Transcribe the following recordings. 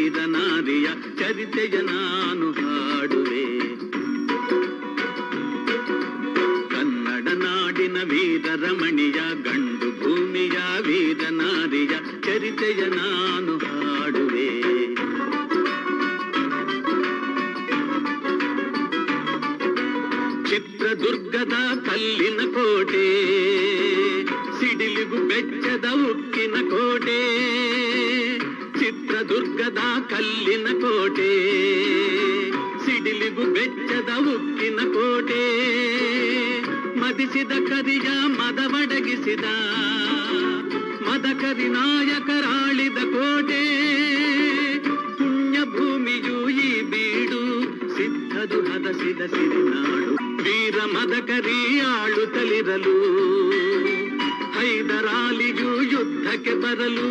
ವೀರನಾರಿಯ ಚರಿತೆಯ ನಾನು ಹಾಡುವೆ. ಕನ್ನಡ ನಾಡಿನ ವೀರರಮಣಿಯ ಗಂಡು ಭೂಮಿಯ ವೀರನಾರಿಯ ಚರಿತೆಯ ನಾನು ಹಾಡುವೆ. ಚಿತ್ರದುರ್ಗದ ಕಲ್ಲಿನ ಕೋಟೆ, ಸಿಡಿಲಿಗು ಬೆಚ್ಚದ ಉಕ್ಕಿನ ಕೋಟೆ. ಚಿತ್ರದುರ್ಗದ ಕಲ್ಲಿನ ಕೋಟೆ, ಸಿಡಿಲಿಗು ಬೆಚ್ಚದ ಉಕ್ಕಿನ ಕೋಟೆ. ಮದಿಸಿದ ಕರಿಯ ಮದವಡಗಿಸಿದ ಮದಕರಿ ನಾಯಕರಾಳಿದ ಕೋಟೆ. ಪುಣ್ಯ ಭೂಮಿಯು ಈ ಬೀಡು, ಸಿದ್ಧದು ಹದಸಿದ ಸಿರಿನಾಡು. ವೀರ ಮದಕರಿ ಆಳುತ್ತಲಿರಲು, ಹೈದರಾಲಿಯು ಯುದ್ಧಕ್ಕೆ ಬರಲು.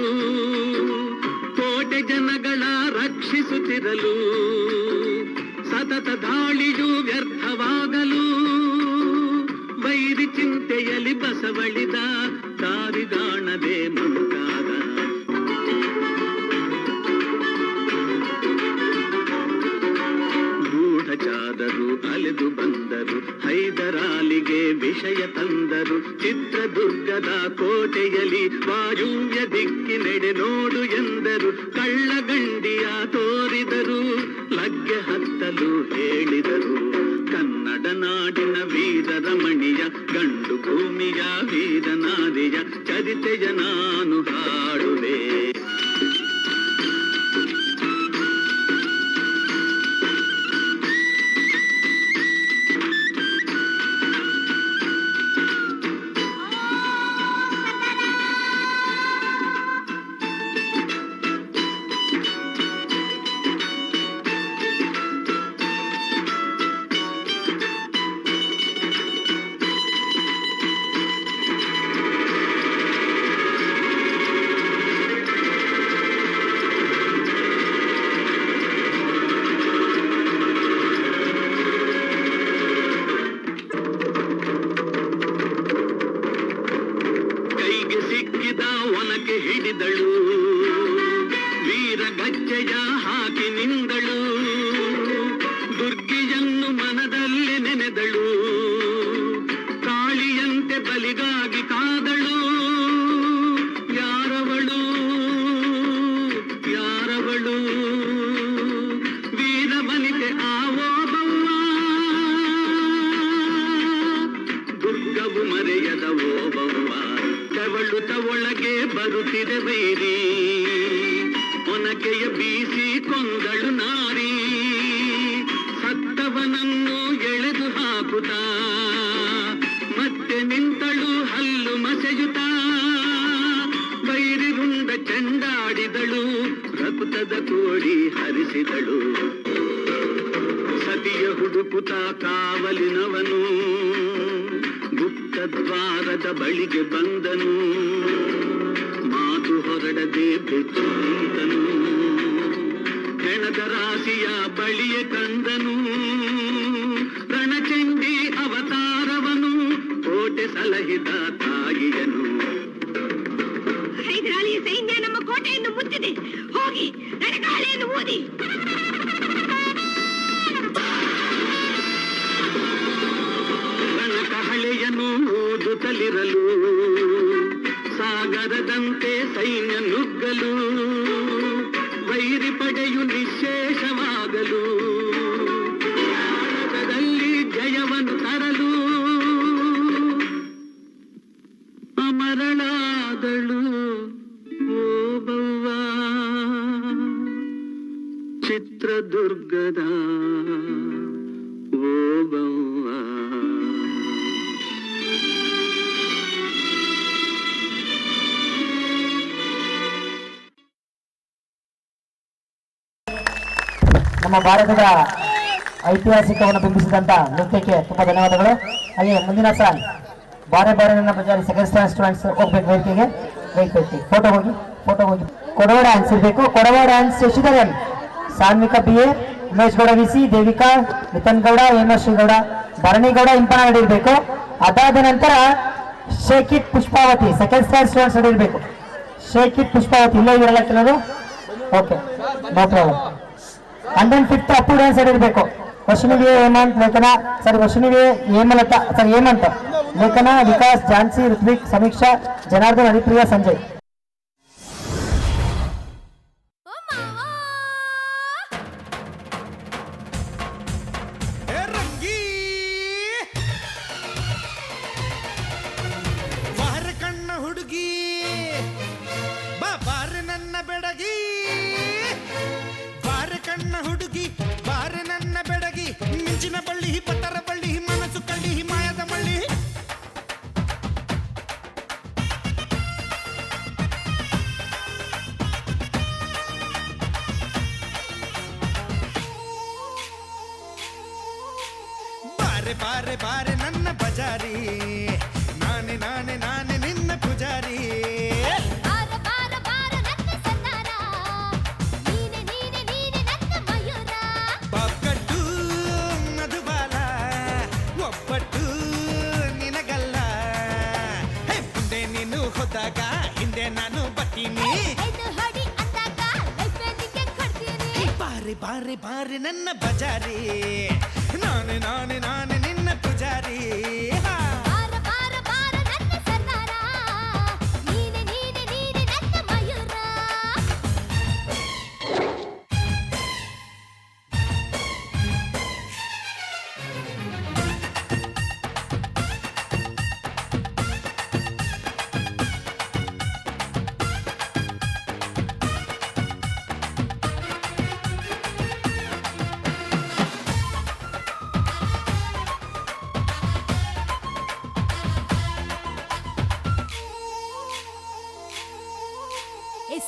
ಕೋಟೆ ಜನಗಳ ರಕ್ಷಿಸುತ್ತಿರಲು, ಸತತ ದಾಳಿಯು ವ್ಯರ್ಥವಾಗಲು. ವೈರಿ ಚಿಂತೆಯಲ್ಲಿ ಬಸವಳಿದ, ದಾರಿಗಾಣದೆ ಮುಂತಾದ. ಗೂಢಚಾರರು ಅಲೆದು ಬಂದರು, ಹೈದರಾಲಿಗೆ ವಿಷಯ ತಂದರು. ಚಿತ್ರದುರ್ಗದ ಕೋಟೆಯಲ್ಲಿ ವಾಯುವ್ಯ ದಿಕ್ಕಿನೆಡೆ ನೋಡು ಎಂದರು. ಕಳ್ಳಗಂಡಿಯ ತೋರಿದರು, ಲಗ್ಗೆ ಹತ್ತಲು ಹೇಳಿದರು. ಕನ್ನಡ ನಾಡಿನ ವೀರರಮಣಿಯ ಗಂಡು ಭೂಮಿಯ ವೀರನಾರಿಯ ಚರಿತೆಯ ನಾನು ಹಾಡುವೆ. ಒನಕೆ ಹಿಡಿದಳು, ವೀರ ಗಜ್ಜೆಯ ಹಾಕಿ ನಿಂದಳು. ದುರ್ಗಿಯನ್ನು ಮನದಲ್ಲಿ ನೆನೆದಳು, ಕಾಳಿಯಂತೆ ಬಲಿಗಾಗಿ ಕಾದಳು. ಯಾರವಳು ಯಾರವಳು, ವೀರ ವನಿತೆ ಆವೋ ಬವ್ವ. ದುರ್ಗವು ಮರೆಯದ ಓಬವ್ವ, ತೆವಳುತ ಒಳಗೆ ಬರುತ್ತಿದೆ ವೈರಿ. ಒನಕೆಯ ಬೀಸಿ ಕೊಂದಳು ನಾರಿ, ಸತ್ತವನನ್ನು ಎಳೆದು ಹಾಕುತ್ತ ಮತ್ತೆ ನಿಂತಳು ಹಲ್ಲು ಮಸೆಯುತ್ತ. ವೈರಿ ರುಂಡ ಚೆಂಡಾಡಿದಳು, ರಕುತದ ಕೋಡಿ ಹರಿಸಿದಳು. ಸತಿಯ ಹುಡುಕುತ್ತ ಕಾವಲಿನವನು ಗುಪ್ತದ್ವಾರದ ಬಳಿಗೆ ಬಂದನು. ಮಾತು ಹೊರಡದೆ ಬೆಚ್ಚುಂತನು, ಹೆಣದ ರಾಶಿಯ ಬಳಿಯ ಕಂದನು. ರಣಚಂಡಿ ಅವತಾರವನು, ಕೋಟೆ ಸಲಹಿದ ತಾಯಿಯನು. ಹೈದರಾಲಿಯ ಸೈನ್ಯ ನಮ್ಮ ಕೋಟೆಯನ್ನು ಮುತ್ತಿದೆ, ಹೋಗಿ ರಣಗಾಳೆಯನ್ನು ಊದಿ. ರಣಕಹಳೆಯನ್ನು ಊದುತ್ತಲಿರಲು, ಸಾಗರದಂತೆ ಸೈನ್ಯ ನುಗ್ಗಲು. ವೈರಿ ಪಡೆಯು ನಿಶೇಷವಾಗಲು, ಭಾರತದಲ್ಲಿ ಜಯವನ್ನು ತರಲು. ಅಮರಳಾದಳು ಓಬವ್ವ, ಚಿತ್ರದುರ್ಗದ ಓಬವ್ವ. ನಮ್ಮ ಭಾರತದ ಐತಿಹಾಸಿಕವನ್ನು ಬಿಂಬಿಸಿದಂತ ನೃತ್ಯಕ್ಕೆ ತುಂಬಾ ಧನ್ಯವಾದಗಳು. ಹಾಗೆ ಮುಂದಿನ ಸಾಲ್ ಬಾರೆ ಬಾರೆ ನನ್ನ ಬಜಾರಿ ಸೆಕೆಂಡ್ ಸ್ಟ್ಯಾಂಡ್ ಸ್ಟೂಡೆಂಟ್ಸ್ ಹೋಗ್ಬೇಕು ವೇದಿಕೆಗೆ. ಫೋಟೋ ಹೋಗಿ ಕೊಡವ ಡ್ಯಾನ್ಸ್ ಇರಬೇಕು. Kodava dance Shashidharan, Sanvika BA, Umesh Gowda VC, Devika, Nithan Gowda, Hemashree Gowda, Bharani Gowda Impana ನಡೆಯಬೇಕು. ಅದಾದ ನಂತರ Shekhith Pushpavathi second stand students ನಡೆಯಬೇಕು. ಶೇಖಿತ್ ಪುಷ್ಪಾವತಿ ಇಲ್ಲೇ ಇರಲ್ಲ ಕೆಲವರು. Okay no problem. 105th Appu dance ಇರಬೇಕು. ವರ್ಷಿಣಿಗೆ ಹೇಮಂತ್, ಲೇಖನ ಸರಿ, ವರ್ಷಿಣಿಗೆ ಹೇಮಲತಾ ಸರಿ, ಹೇಮಂತ್, ಲೇಖನ, ವಿಕಾಸ್, ಝಾನ್ಸಿ, ಋತ್ವಿಕ್, ಸಮೀಕ್ಷಾ, ಜನಾರ್ದನ್, ಹರಿಪ್ರಿಯಾ, ಸಂಜಯ್. ಹುಡುಗಿ ಬಾರೆ ನನ್ನ ಬೆಡಗಿ, ಬಾರೆ ಕಣ್ಣ ಹುಡುಗಿ ಬಾರೆ ನನ್ನ ಬೆಡಗಿ, ಮಿಂಚಿನ ಬಳ್ಳಿ ಪತ್ತರ ಬಳ್ಳಿ ಮನಸ್ಸು ಕಳ್ಳಿ ಮಾಯದ ಮಳ್ಳಿ. ಬಾರೆ ಬಾರೆ ಬಾರೆ ನನ್ನ ಬಜಾರಿ, ನಾನೆ ನಾನೆ ನಾನೆ ನಿನ್ನ ಪೂಜಾರಿ. ಪಕ್ಕಟ್ಟು ಮಧುಬಾಲ ಒಬ್ಬಟ್ಟು ನಿನಗಲ್ಲ, ಮುಂದೆ ನೀನು ಹೋದಾಗ ಹಿಂದೆ ನಾನು ಬರ್ತೀನಿ. ಬಾರೆ ಬಾರೆ ಬಾರೆ ನನ್ನ ಬಜಾರಿ, ನಾನೆ ನಾನೆ ನಾನೆ ನಿನ್ನ ಪೂಜಾರಿ.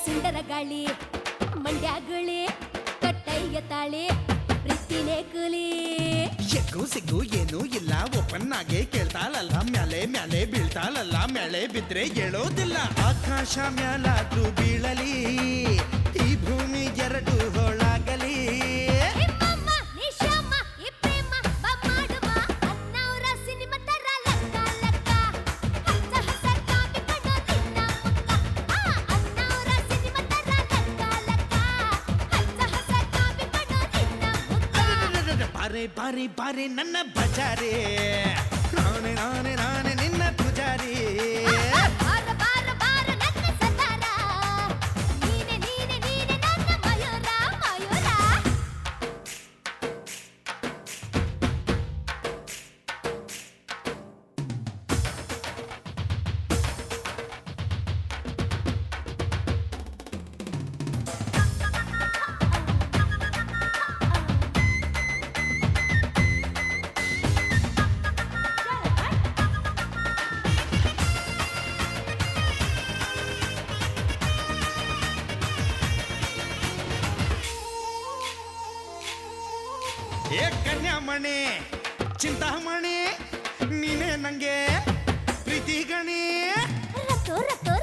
ಸುಂದರ ಗಾಳಿ ಮಂಡ್ಯಾಗುಳಿ ಕಟ್ಟಯ್ಯ ತಾಳಿ ಪ್ರೀತಿನೇ ಕೂಲಿ. ಎಗ್ಗು ಸಿಗ್ಗು ಏನೂ ಇಲ್ಲ, ಓಪನ್ ಆಗಿ ಕೇಳ್ತಾಳಲ್ಲ, ಮ್ಯಾಲೆ ಮ್ಯಾಲೆ ಬೀಳ್ತಾಳಲ್ಲ, ಮ್ಯಾಲೆ ಬಿದ್ರೆ ಹೇಳೋದಿಲ್ಲ. ಆಕಾಶ ಮ್ಯಾಲಾದ್ರೂ ಬೀಳಲಿ, ಈ ಭೂಮಿ ಎರಡು ಹೋಳಾಗಲಿ. ಬಾರೆ ಬಾರೆ ಬಾರೆ ನನ್ನ ಬಜಾರೆ, ನಾನೆ ನಾನೆ ನಾನೆ ನಿನ್ನ ಪೂಜಾರಿ. ಏ ಕನ್ಯಾಮಣಿ ಚಿಂತಾಮಣಿ, ನೀನೇ ನಂಗೆ ಪ್ರೀತಿ ಗಣಿ.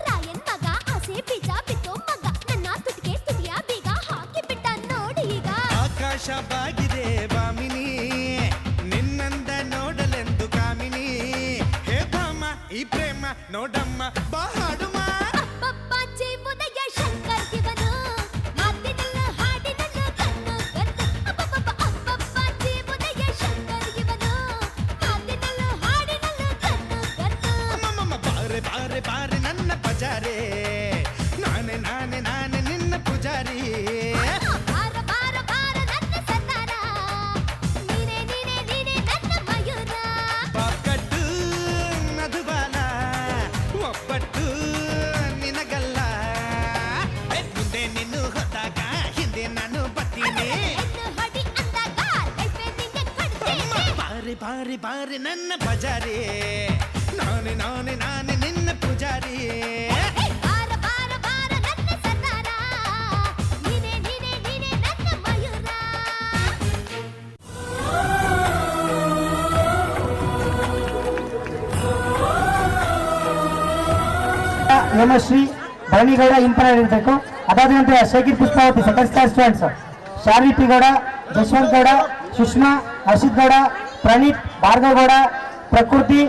ರಾಯನ್ ಮಗ ಆಸೆ ಬೀಜ ಬಿತ್ತೋ ಮಗ, ನನ್ನ ತುಟಿಗೆ ತುಟಿಯ ಬೀಗ ಹಾಕಿ ಬಿಟ್ಟ ನೋಡಿ ಈಗ. ಆಕಾಶ ಬಾಗಿದೆ ಬಾಮಿನಿ, ನಿನ್ನಂದ ನೋಡಲೆಂದು ಕಾಮಿನಿ. ಹೇ ಭಾಮ ಈ ಪ್ರೇಮ ನೋಡಮ್ಮ ಬಾ ಹಾಡುಮ. ಜೀವನಯ ಶಂಕರ್ ಇವನು, ಮಾತಿನಲ್ಲೂ ಹಾಡಿನಲ್ಲೂ ಕಣ್ಣು ಕದ್ದು. ಅಪ್ಪಪ್ಪ ಜೀವನಯ ಶಂಕರ್ ಇವನು, ಮಾತಿನಲ್ಲೂ ಹಾಡಿನಲ್ಲೂ ಕಣ್ಣು ಕದ್ದು. ಬಾರೆ ಬಾರೆ ಬಾರೆ ನನ್ನ ಬಜಾರೆ, ನಾನೆ ನಾನೆ ನಾನೆ ನಿನ್ನ ಪೂಜಾರಿ. ಬಾರ ಬಾರ ಬಾರ ನನ್ನ ಸರ್ದಾರ, ನೀನೇ ನೀನೇ ನೀನೇ ನನ್ನ ಮಯೂರ. ಪಕ್ಕಟ್ಟು ಮಧುಬಾಲ ಒಬ್ಬಟ್ಟು ನಿನಗಲ್ಲ, ಮುಂದೆ ನೀನು ಹೋದಾಗ ಹಿಂದೆ ನಾನು ಬರ್ತೀನಿ. ಹೊಡಿ ಅಂದಾಗ ಲೈಫೇ ನಿಂಗೆ ಕೊಡ್ತೀನಿ. ಬಾರೆ ಬಾರೆ ಬಾರೆ ನನ್ನ ಬಜಾರಿ, ನಾನೆ ನಾನೆ ನಾನೆ ನಿನ್ನ ಪೂಜಾರಿ. ಬಾರ ಬಾರ ಬಾರ ನನ್ನ ಸರ್ದಾರ, ನೀನೇ ನೀನೇ ನೀನೇ ನನ್ನ ಮಯೂರ. ಹೇಮಶ್ರೀ, ಭರಣಿಗೌಡ ಇಂಪರ ಇರಬೇಕು. ಅದಾದ ನಂತರ Shekhar Pushpavathi second star students, Sharvi P Gowda, Yashwant Gowda, Sushma, Harshit Gowda, Praneeth, Bhargav Gowda, ಪ್ರಕೃತಿ,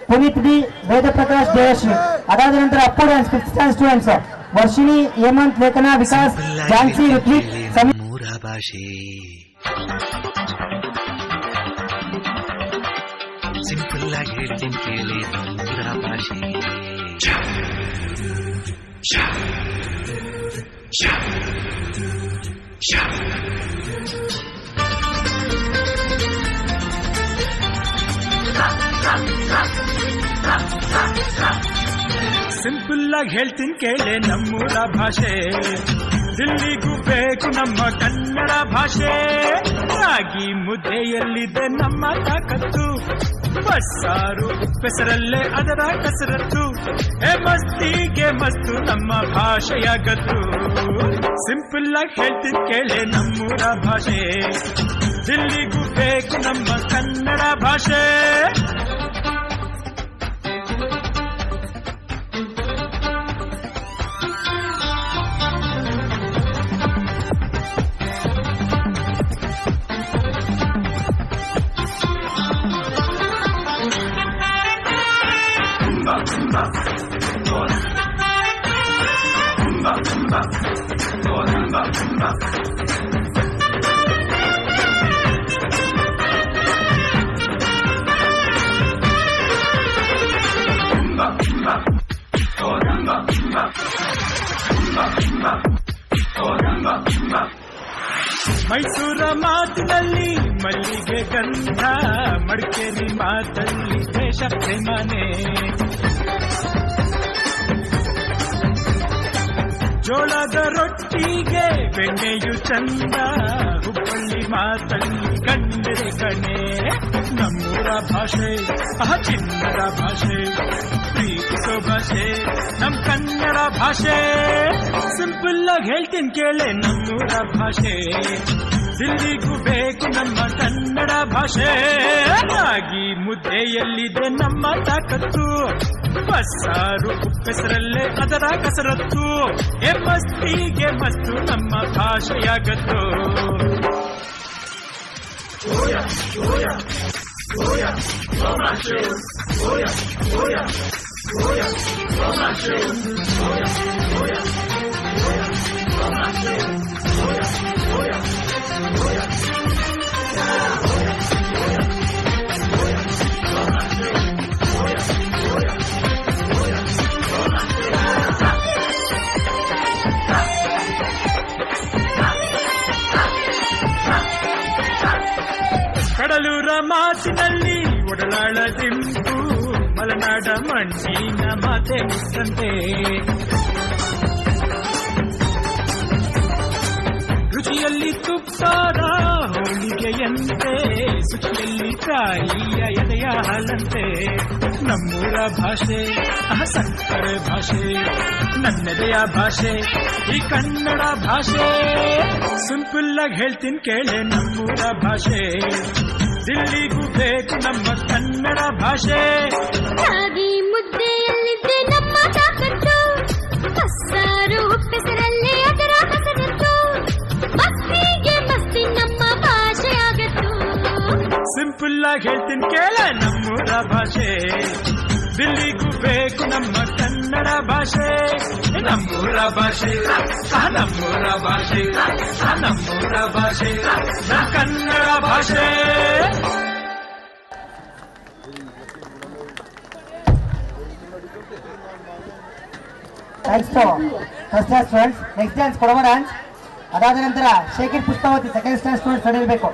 ಪುನೀತ್ ಡಿ, ವೇದ ಪ್ರಕಾಶ್, ದೇವಶ್ರೀ. ಅದಾದ ನಂತರ Appu dance fifth stand students Varshini, Hemanth, Lekhana, Vikas, Jhansi, Ritwik, Sameer. ಮೂರ ಭಾಷೆ ಸಿಂಪಲ್ ಆಗಿ ಹೇಳ್ತೀನಿ ಕೇಳಿ ಮೂರ ಭಾಷೆ ಸಿಂಪಲ್ ಆಗಿ ಹೇಳ್ತೀನಿ ಕೇಳೆ ನಮ್ಮೂರ ಭಾಷೆ, ದಿಲ್ಲಿಗೂ ಬೇಕು ನಮ್ಮ ಕನ್ನಡ ಭಾಷೆ. ರಾಗಿ ಮುದ್ದೆಯಲ್ಲಿದೆ ನಮ್ಮ ತಾಕತ್ತು, ಬಸ್ಸಾರು ಉಪ್ಪೆಸರಲ್ಲೇ ಅದರ ಕಸರತ್ತು. ಮಸ್ತಿಗೆ ಮಸ್ತು ನಮ್ಮ ಭಾಷೆಯ ಗತ್ತು. ಸಿಂಪಲ್ ಆಗಿ ಹೇಳ್ತೀನಿ ಕೇಳೆ ನಮ್ಮೂರ ಭಾಷೆ, ದಿಲ್ಲಿಗೂ ಬೇಕು ನಮ್ಮ ಕನ್ನಡ ಭಾಷೆ. ಮೈಸೂರ ಮಾತಿನಲ್ಲಿ ಮಲ್ಲಿಗೆ ಗಂಧ, ಮಡಿಕೇರಿ ಮಾತಲ್ಲಿ ದೇಶ ಪ್ರೇಮನೆ. ಜೋಳದ ರೊಟ್ಟಿಗೆ ಬೆಣ್ಣೆಯು ಚಂದ, ಹುಬ್ಬಳ್ಳಿ ಮಾತಲ್ಲಿ ಗಂಡರೆ ಕಣೆ. ನಮ್ಮೂರ ಭಾಷೆ ಚಿನ್ನದ ಭಾಷೆ, ಪ್ರೀತಿಸೋ ಭಾಷೆ ನಮ್ ಕನ್ನಡ ಭಾಷೆ. ಸಿಂಪಲ್ ಆಗಿ ಹೇಳ್ತೀನಿ ಕೇಳೆ ನಮ್ಮೂರ ಭಾಷೆ, ದಿಲ್ಲಿಗೂ ಬೇಕು ನಮ್ಮ ಕನ್ನಡ ಭಾಷೆ. ರಾಗಿ ಮುದ್ದೆಯಲ್ಲಿದೆ ನಮ್ಮ ತಾಕತ್ತು, ಬಸ್ಸಾರು ಉಪ್ಪೆಸರಲ್ಲೇ ಅದರ ಕಸರತ್ತು. ಮಸ್ತಿಗೆ ಮಸ್ತು ನಮ್ಮ ಭಾಷೆಯ ಗತ್ತು. ಕಡಲೂರ ಮಾತಿನಲ್ಲಿ ಒಡಲಾಳ ದಿಂಪು, ಮಲೆನಾಡ ಮಣ್ಣಿನ ಮಾತೆ ಮುತ್ತಂತೆ. ರುಚಿಯಲ್ಲಿ ತುಪ್ಪಾದ ಹೋಳಿಗೆಯಂತೆ, ಸುಚಿಯಲ್ಲಿ ತಾಯಿಯ ಎದೆಯ ಹಾಲಂತೆ. ನಮ್ಮೂರ ಭಾಷೆ ಸಕ್ಕರೆ ಭಾಷೆ, ನನ್ನೆದೆಯ ಭಾಷೆ ಈ ಕನ್ನಡ ಭಾಷೆ. ಸಿಂಪಲ್ ಆಗಿ ಹೇಳ್ತೀನಿ ಕೇಳೆ ನಮ್ಮೂರ ಭಾಷೆ, ದಿಲ್ಲಿಗೂ ಬೇಕು ನಮ್ಮ ಕನ್ನಡ ಭಾಷೆ. ರಾಗಿ ಮುದ್ದೆಯಲ್ಲಿದೆ ನಮ್ಮ ತಾಕತ್ತು, ಬಸ್ಸಾರು ಉಪ್ಪೆಸರಲ್ಲೇ ಅದರ ಕಸರತ್ತು. ಮಸ್ತಿಗೆ ಮಸ್ತಿ ನಮ್ಮ ಭಾಷೆಯಾಗತ್ತು. ಸಿಂಪಲ್ ಆಗಿ ಹೇಳ್ತೀನಿ ಕೇಳೆ ನಮ್ಮೂರ ಭಾಷೆ, ದಿಲ್ಲಿಗೂ ಬೇಕು ನಮ್ಮ ಕನ್ನಡ ಭಾಷೆ. ನಮ್ಮೂರ ಭಾಷೆ ನಮ್ಮೂರ ಭಾಷೆ ನಮ್ಮೂರ ಭಾಷೆ ಕನ್ನಡ ಭಾಷೆ. Thanks to first class students. Next dance Kodava dance. ಅದಾದ ನಂತರ Shekhar Pushpavathi second stand students ನಡೆಯಬೇಕು.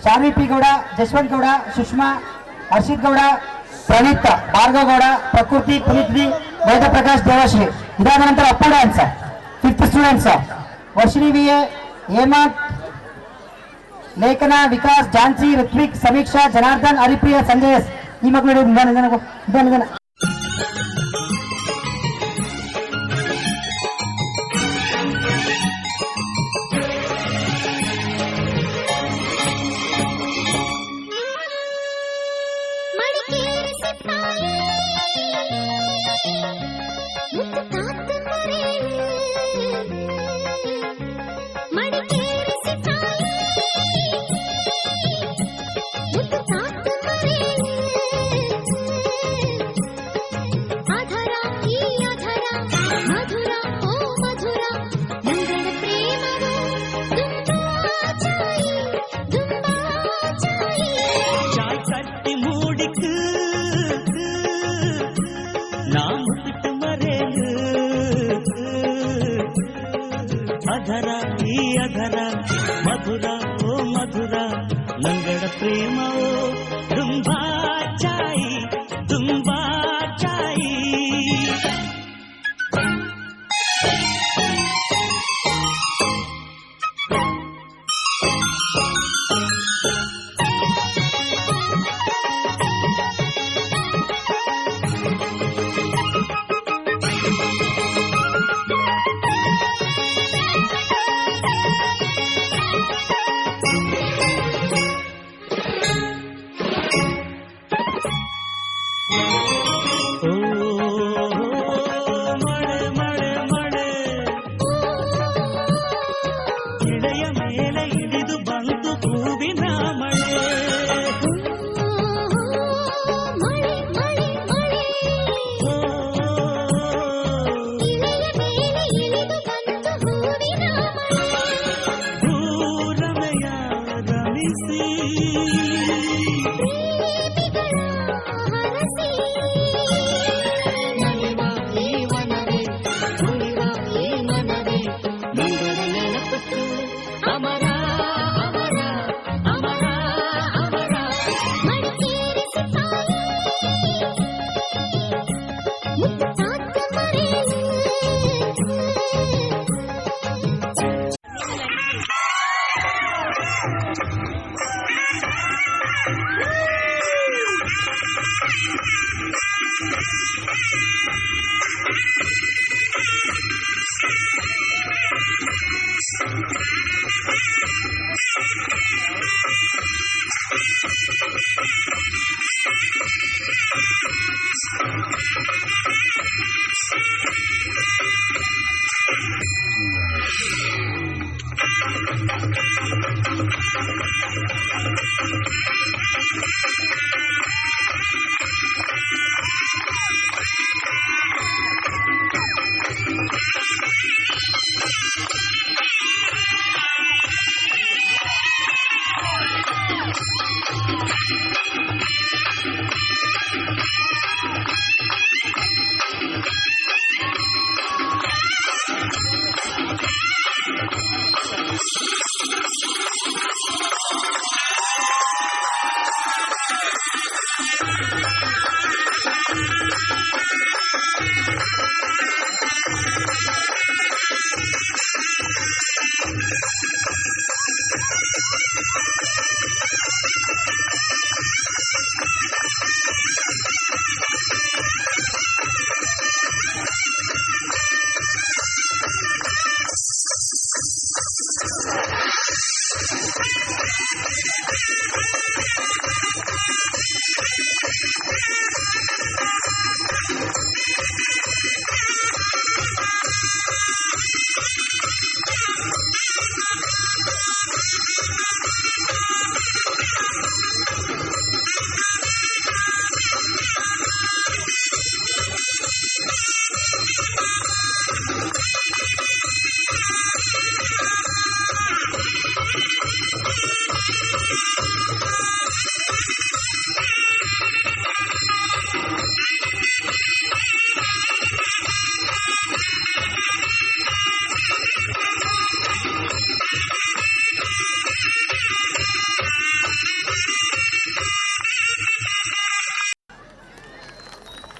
ಶಾರ್ವಿ ಪಿ ಗೌಡ, ಜಶ್ವಂತ್ ಗೌಡ, ಸುಷ್ಮಾ, ಹರ್ಷಿತ್ ಗೌಡ, ಪ್ರಣೀತ್, ಭಾರ್ಗವ್ ಗೌಡ, ಪ್ರಕೃತಿ, ಪುನೀತ್ ಬಿ, ವೇದ ಪ್ರಕಾಶ್, ದೇವಶ್ರೀ. ಇದಾದ ನಂತರ Appu dance. Fifth students Varshini V A, Hemanth, Lekhana, Vikas, Jhansi, Ritwik, ಸಮೀಕ್ಷಾ, ಜನಾರ್ದನ್, ಹರಿಪ್ರಿಯ, ಸಂಜಯ್. ಈ ಮಕ್ಕಳು ನಿಧಾನ. ಮಧುರ ಪ್ರೇಮವೋ ತುಂಬಾ ಚಾಯಿ ತುಂಬಾ ಚಾಯಿ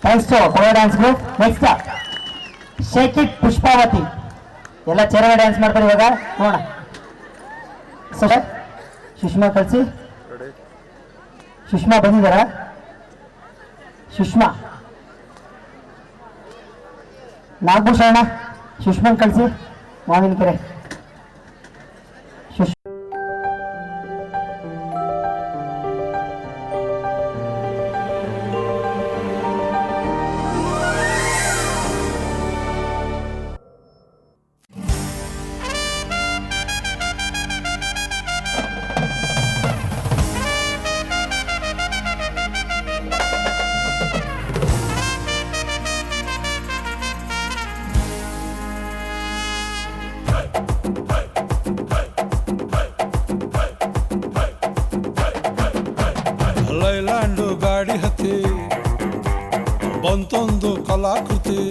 ಥ್ಯಾಂಕ್ಸ್ ಟು ಕೊಳೋ dance group. Next shake it Pushpavati. ಎಲ್ಲ ಚೆರಗ ಡ್ಯಾನ್ಸ್ ಮಾಡ್ತಾರೆ ಇವಾಗ ನೋಡೋಣ. ಸರ್ ಸುಷ್ಮಾ ಕಳಿಸಿ. ಸುಷ್ಮಾ ಬಂದಿದ್ದಾರಾ? ಸುಷ್ಮಾ ನಾಗಭೂಷಣ ಸುಷ್ಮಾನ್ ಕಳಿಸಿ. ಮಾವಿನಕೆರೆ ಲೈಲ್ಯಾಂಡು ಗಾಡಿ ಹತ್ತಿ ಬಂತೊಂದು ಕಲಾಕೃತಿ,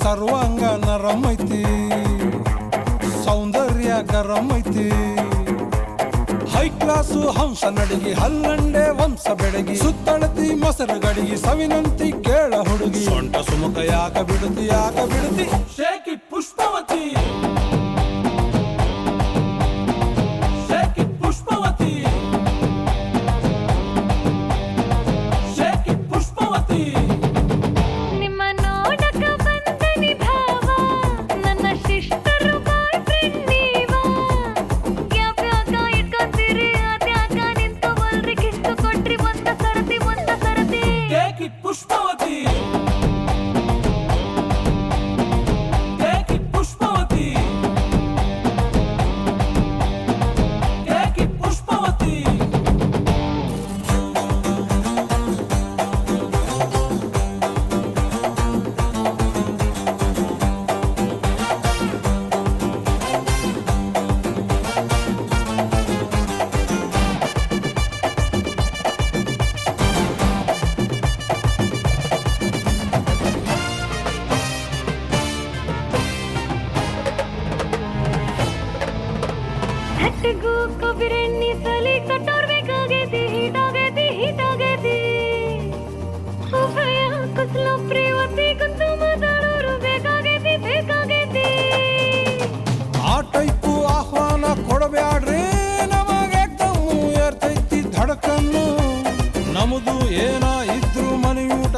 ಸರ್ವಾಂಗ ನರಮೈತಿ, ಸೌಂದರ್ಯ ಗರಮೈತಿ, ಹೈಕ್ ಕ್ಲಾಸು ಹಂಸ ನಡಿಗಿ ಹಲ್ಲಂಡೆ ವಂಶ ಬೆಡಗಿ ಸುತ್ತಳತಿ ಮೊಸರು ಗಡಿಗಿ ಸವಿನಂತಿ ಕೇಳ ಹುಡುಗಿ ಸೊಂಟ ಸುಮುಖ ಯಾಕ ಬಿಡುತ್ತಿ shake it Pushpavati shake it Pushpavati shake it Pushpavati ನಿಮ್ಮ ನೋಡಕ ಬಂದನಿ ಭಾವ ನನ್ನ ಶಿಷ್ಟರು ಬಾಯ್ ಫ್ರೆಂಡ್ ನೀವಾ ಯಾವ್ಯಾಗ ಇಟ್ಕೊತೀರಿ ಅದ್ಯಾಗ ನಿಂತು ಬಲ್ರಿ ಕಿತ್ತು ಕೊಟ್ರಿ ಒಂದ ಸರತಿ ಶೇಕಿ ಪುಷ್ಪವತಿ ಹಟ್ಟಿಗೂ ಕೊಬ್ಬಿರೆಣ್ಣಿ ಸಲಿ ಕಟ್ಟೋರ್ ಬೇಕಾಗೈತಿ ಹೀಟಾಗೈತಿ ಉಭಯ ಕುಸ್ಲ ಪ್ರೇವತಿ ಕುಂತು ಮಾತಾಡೋರು ಬೇಕಾಗೈತಿ ಆ ಟೈಪು ಆಹ್ವಾನ ಕೊಡಬ್ಯಾಡ್ರಿ ನಮಗೆ ತಮ್ಮು ಏರ್ತೈತಿ ಧಡಕನ್ನು ನಮ್ದು ಏನ ಇದ್ರು ಮನೆಯೂಟ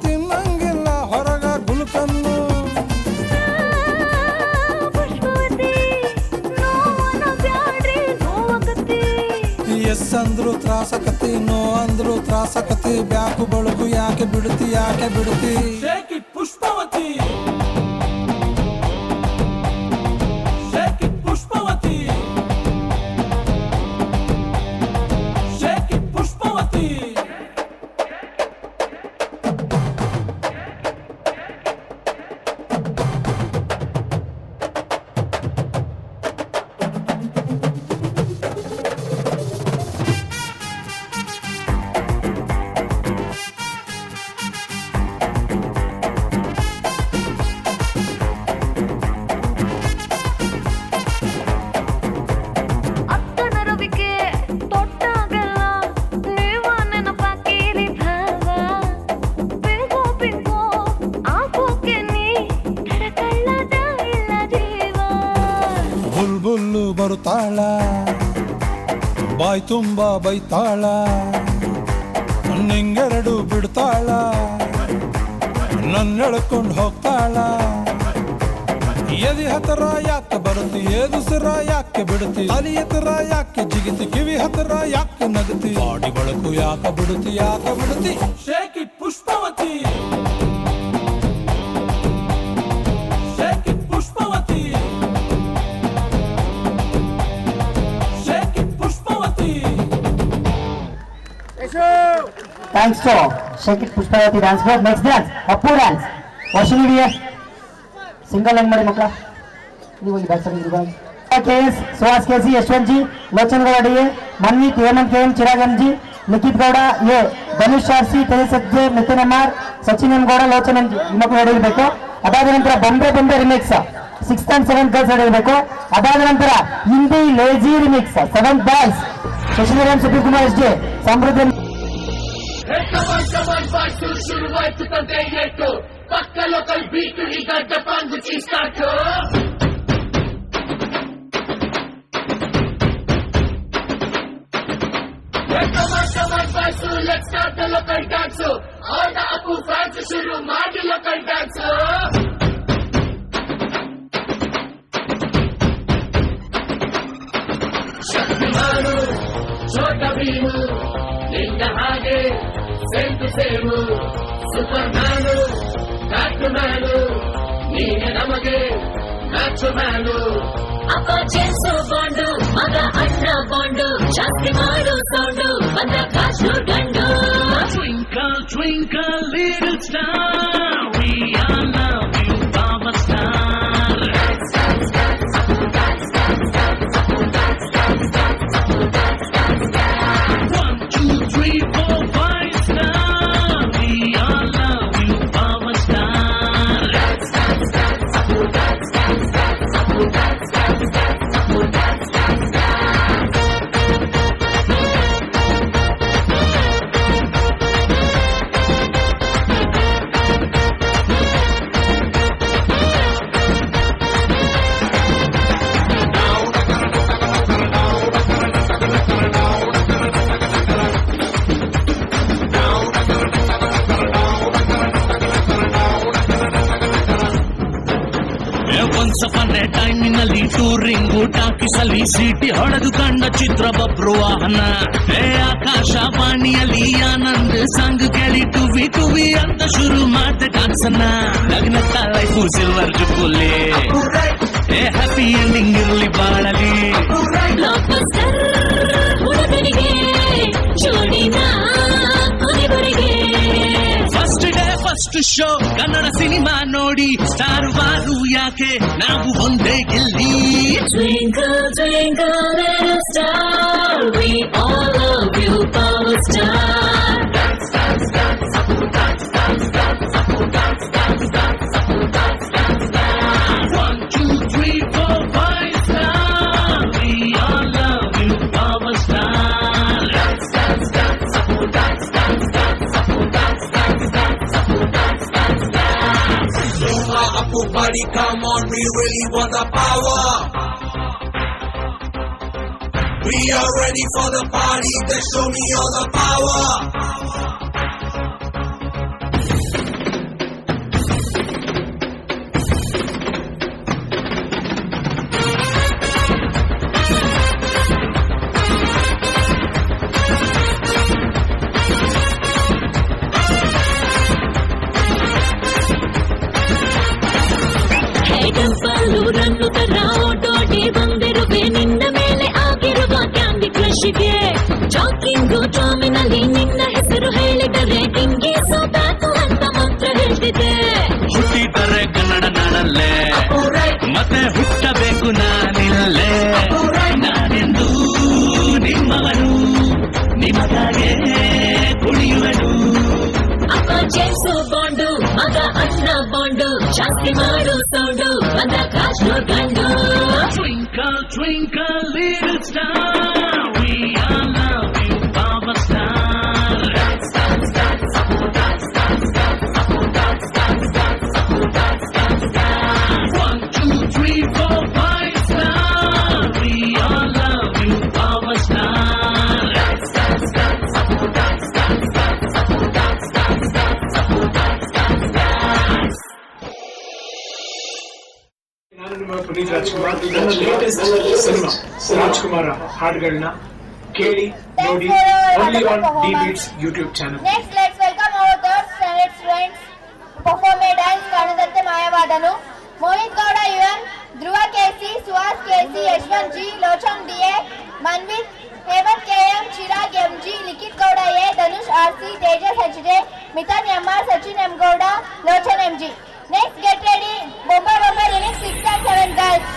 ತಿನ್ನಂಗಿಲ್ಲ ಹೊರಗ ಗುಲ್ಕನ್ನು ಎಸ್ ಅಂದ್ರು ತ್ರಾಸಕತಿ ನೋ ಅಂದ್ರು ತ್ರಾಸಕತಿ ಬ್ಯಾಕು ಬಳಗು ಯಾಕೆ ಬಿಡುತ್ತಿ shake it Pushpavati shake it Pushpavati shake it Pushpavati ಬುಲ್ಬುಲ್ಲು ಬರುತ್ತಾಳ ಬಾಯ್ ತುಂಬ ಬೈತಾಳ ನಿಂಗೆರಡು ಬಿಡ್ತಾಳ ನನ್ನ ಎಳ್ಕೊಂಡು ಹೋಗ್ತಾಳ ಎದಿ ಹತ್ರ ಯಾಕೆ ಬರುತ್ತಿ ಏದುಸಿರ ಯಾಕೆ ಬಿಡುತ್ತಿ ಅಲಿ ಹತ್ರ ಯಾಕೆ ಜಿಗಿತಿ ಕಿವಿ ಹತ್ರ ಯಾಕೆ ನಗತಿ ಬಾಡಿ ಬಳಕು ಯಾಕೆ ಬಿಡುತ್ತಿ shake it Pushpavati shake it Pushpavati shake it Pushpavati Thanks to Shake It Pushpavati dance group. Next dance, Appu dance. Washing it single line ಮಾಡಿ ಮಕ್ಕಳ ನೀವು ಹೋಗಿ back side KS Suhas KC Yashwant G Lochan Gowda DA Manvith Hemanth KM Chirag G Nikhit Gowda A Dhanush RC Tejas J Mithun MR Sachin M Gowda Lochan M ಈ ಮಕ್ಕಳು ಹಿಡಿಯಬೇಕು. ಅದಾದ ನಂತರ ಬಂಬೆ remix 6th and 7th girls ಹಿಡಿಯಬೇಕು. ಅದಾದ ನಂತರ Hindi lazy remix 7th boys Shashidhar M Sudhir Kumar SJ ಸಮೃದ್ಧ ಶುರುವಾಯ್ತು ತಂದೆ ಏಟು ಪಕ್ಕ ಲೋಕಲ್ ಬೀಟು ಈಗ Japan ಗುಚಿ start let's start the local dance all the Appu fans ಶುರು ಮಾಡಿ local dance ಶಕ್ತಿಮಾನು ಛೋಟ ಭೀಮು ನಿನ್ನ ಹಾಗೆ same to same Superman Batman ನೀನೆ ನಮಗೆ ಮ್ಯಾಚ್ ಮ್ಯಾನು ಅಪ್ಪ ಜೇನ್ಸು ಬಾಂಡು ಮಗ ಅಣ್ಣ ಬಾಂಡು ಜಾಸ್ತಿ ಮಾಡು ಸೌಂಡು ಬಂದ ಕಾಶು ಗಂಡು Twinkle, twinkle, little star, we all love you, Baba Star. 1, 2, 3, 4, 5 star, we all love you, Baba Star. ನಲ್ಲಿ ಟೂರಿಂಗು ಟಾಕಿಸಲಿ ಸೀಟಿ ಹೊಡೆದು ಕಂಡ ಚಿತ್ರ ಬಬ್ರು ವಾಹನ ಆಕಾಶವಾಣಿಯಲ್ಲಿ ಆನಂದ್ ಸಂಗ್ ಕೇಳಿ ಟುವಿ ಟುವಿ ಅಂತ ಶುರು ಮಾತ ಕಾನ್ಸನ್ನ ನಗ್ನತ್ತ life silver jubilee happy ending ಇರಲಿ ಬಾಳಲಿ ಹುಡುಗನಿಗೆ ಜೋಡಿನ ಕೊನೆವರೆಗೆ first day first show Kannada cinema ನೋಡಿ ಸ್ಟಾರ್ ವಾರು ಯಾಕೆ ನಾವು ಒಂದೇ ಗೆಲ್ಲಿ Twinkle, twinkle, little star, we all love you, power star. Dance, dance, dance, dance, dance, dance, dance, dance, dance, dance, dance, dance. 1, 2, 3, 4, 5 star. We all love you, power star. Dance, dance, dance, dance, dance, dance, dance, dance, dance, dance, dance. Buddy, come on, we really want the power. We are ready for the party, then show me all the power. Run ತರ ಓಡೋಡಿ ಬಂದಿರುವೆ ನಿನ್ನ ಮೇಲೆ ಆಗಿರುವ candy ಕ್ರಶ್ಗೆ ಜಾಕಿಂಗು ಜಾಮಿನಲ್ಲಿ ನಿನ್ನ ಹೆಸರು ಹೇಳಿದರೆ ಹಿಂಗೆ ಸೋಬೇಕು ಅಂತ ಮಾತ್ರ ಹೇಳ್ತಿದೆ ಹುಟ್ಟಿದರೆ ಕನ್ನಡ ನಾಡಲ್ಲೇ ಮತ್ತೆ ಹುಟ್ಟಬೇಕು ನಾನಿಲ್ಲೇ ನಾನೆಂದು ನಿಮ್ಮವನು ನಿಮಗಾಗೆ ಕುಣಿಯುವನು ಅಪ್ಪ ಜೇಮ್ಸು ಬಾಂಡು ಮಗ ಅಣ್ಣ ಬಾಂಡು ಜಾಸ್ತಿ ಮಾಡು ಸೌಂಡು ಬಂದ ಕಾಶ್ನೋ ಗಂಡು Twinkle, twinkle, little star, we all love you, power star. Dance, dance, dance, dance, dance, dance, dance, dance, dance, dance, dance. 1, 2, 3, 4, 5 star, we all love you, power star. Dance, dance, dance, dance, dance, dance, dance, dance, dance, dance, dance. ನಾನು ನಿಮ್ಮ ಪುನೀತ್ ರಾಜ್ಕುಮಾರ್. ನನ್ನ latest cinema Rajkumar ಹಾಡುಗಳನ್ನ ಕೇಳಿ ನೋಡಿ only on D beats YouTube channel. Next, let's welcome our third standard students to perform a dance ಕಾಣದಂತೆ ಮಾಯವಾದನು. Mohit Gowda UN, Dhruva KC, Suhas KC, Yashwant G, Lochan DA, Manvith, Hemanth KM, Chirag MG, Likhith Gowda A, Dhanush RC, Tejas HJ, Mithun MR, Sachin M Gowda, Lochan MG. Next, get ready. Bomba Bomba Remix 6 and 7 girls.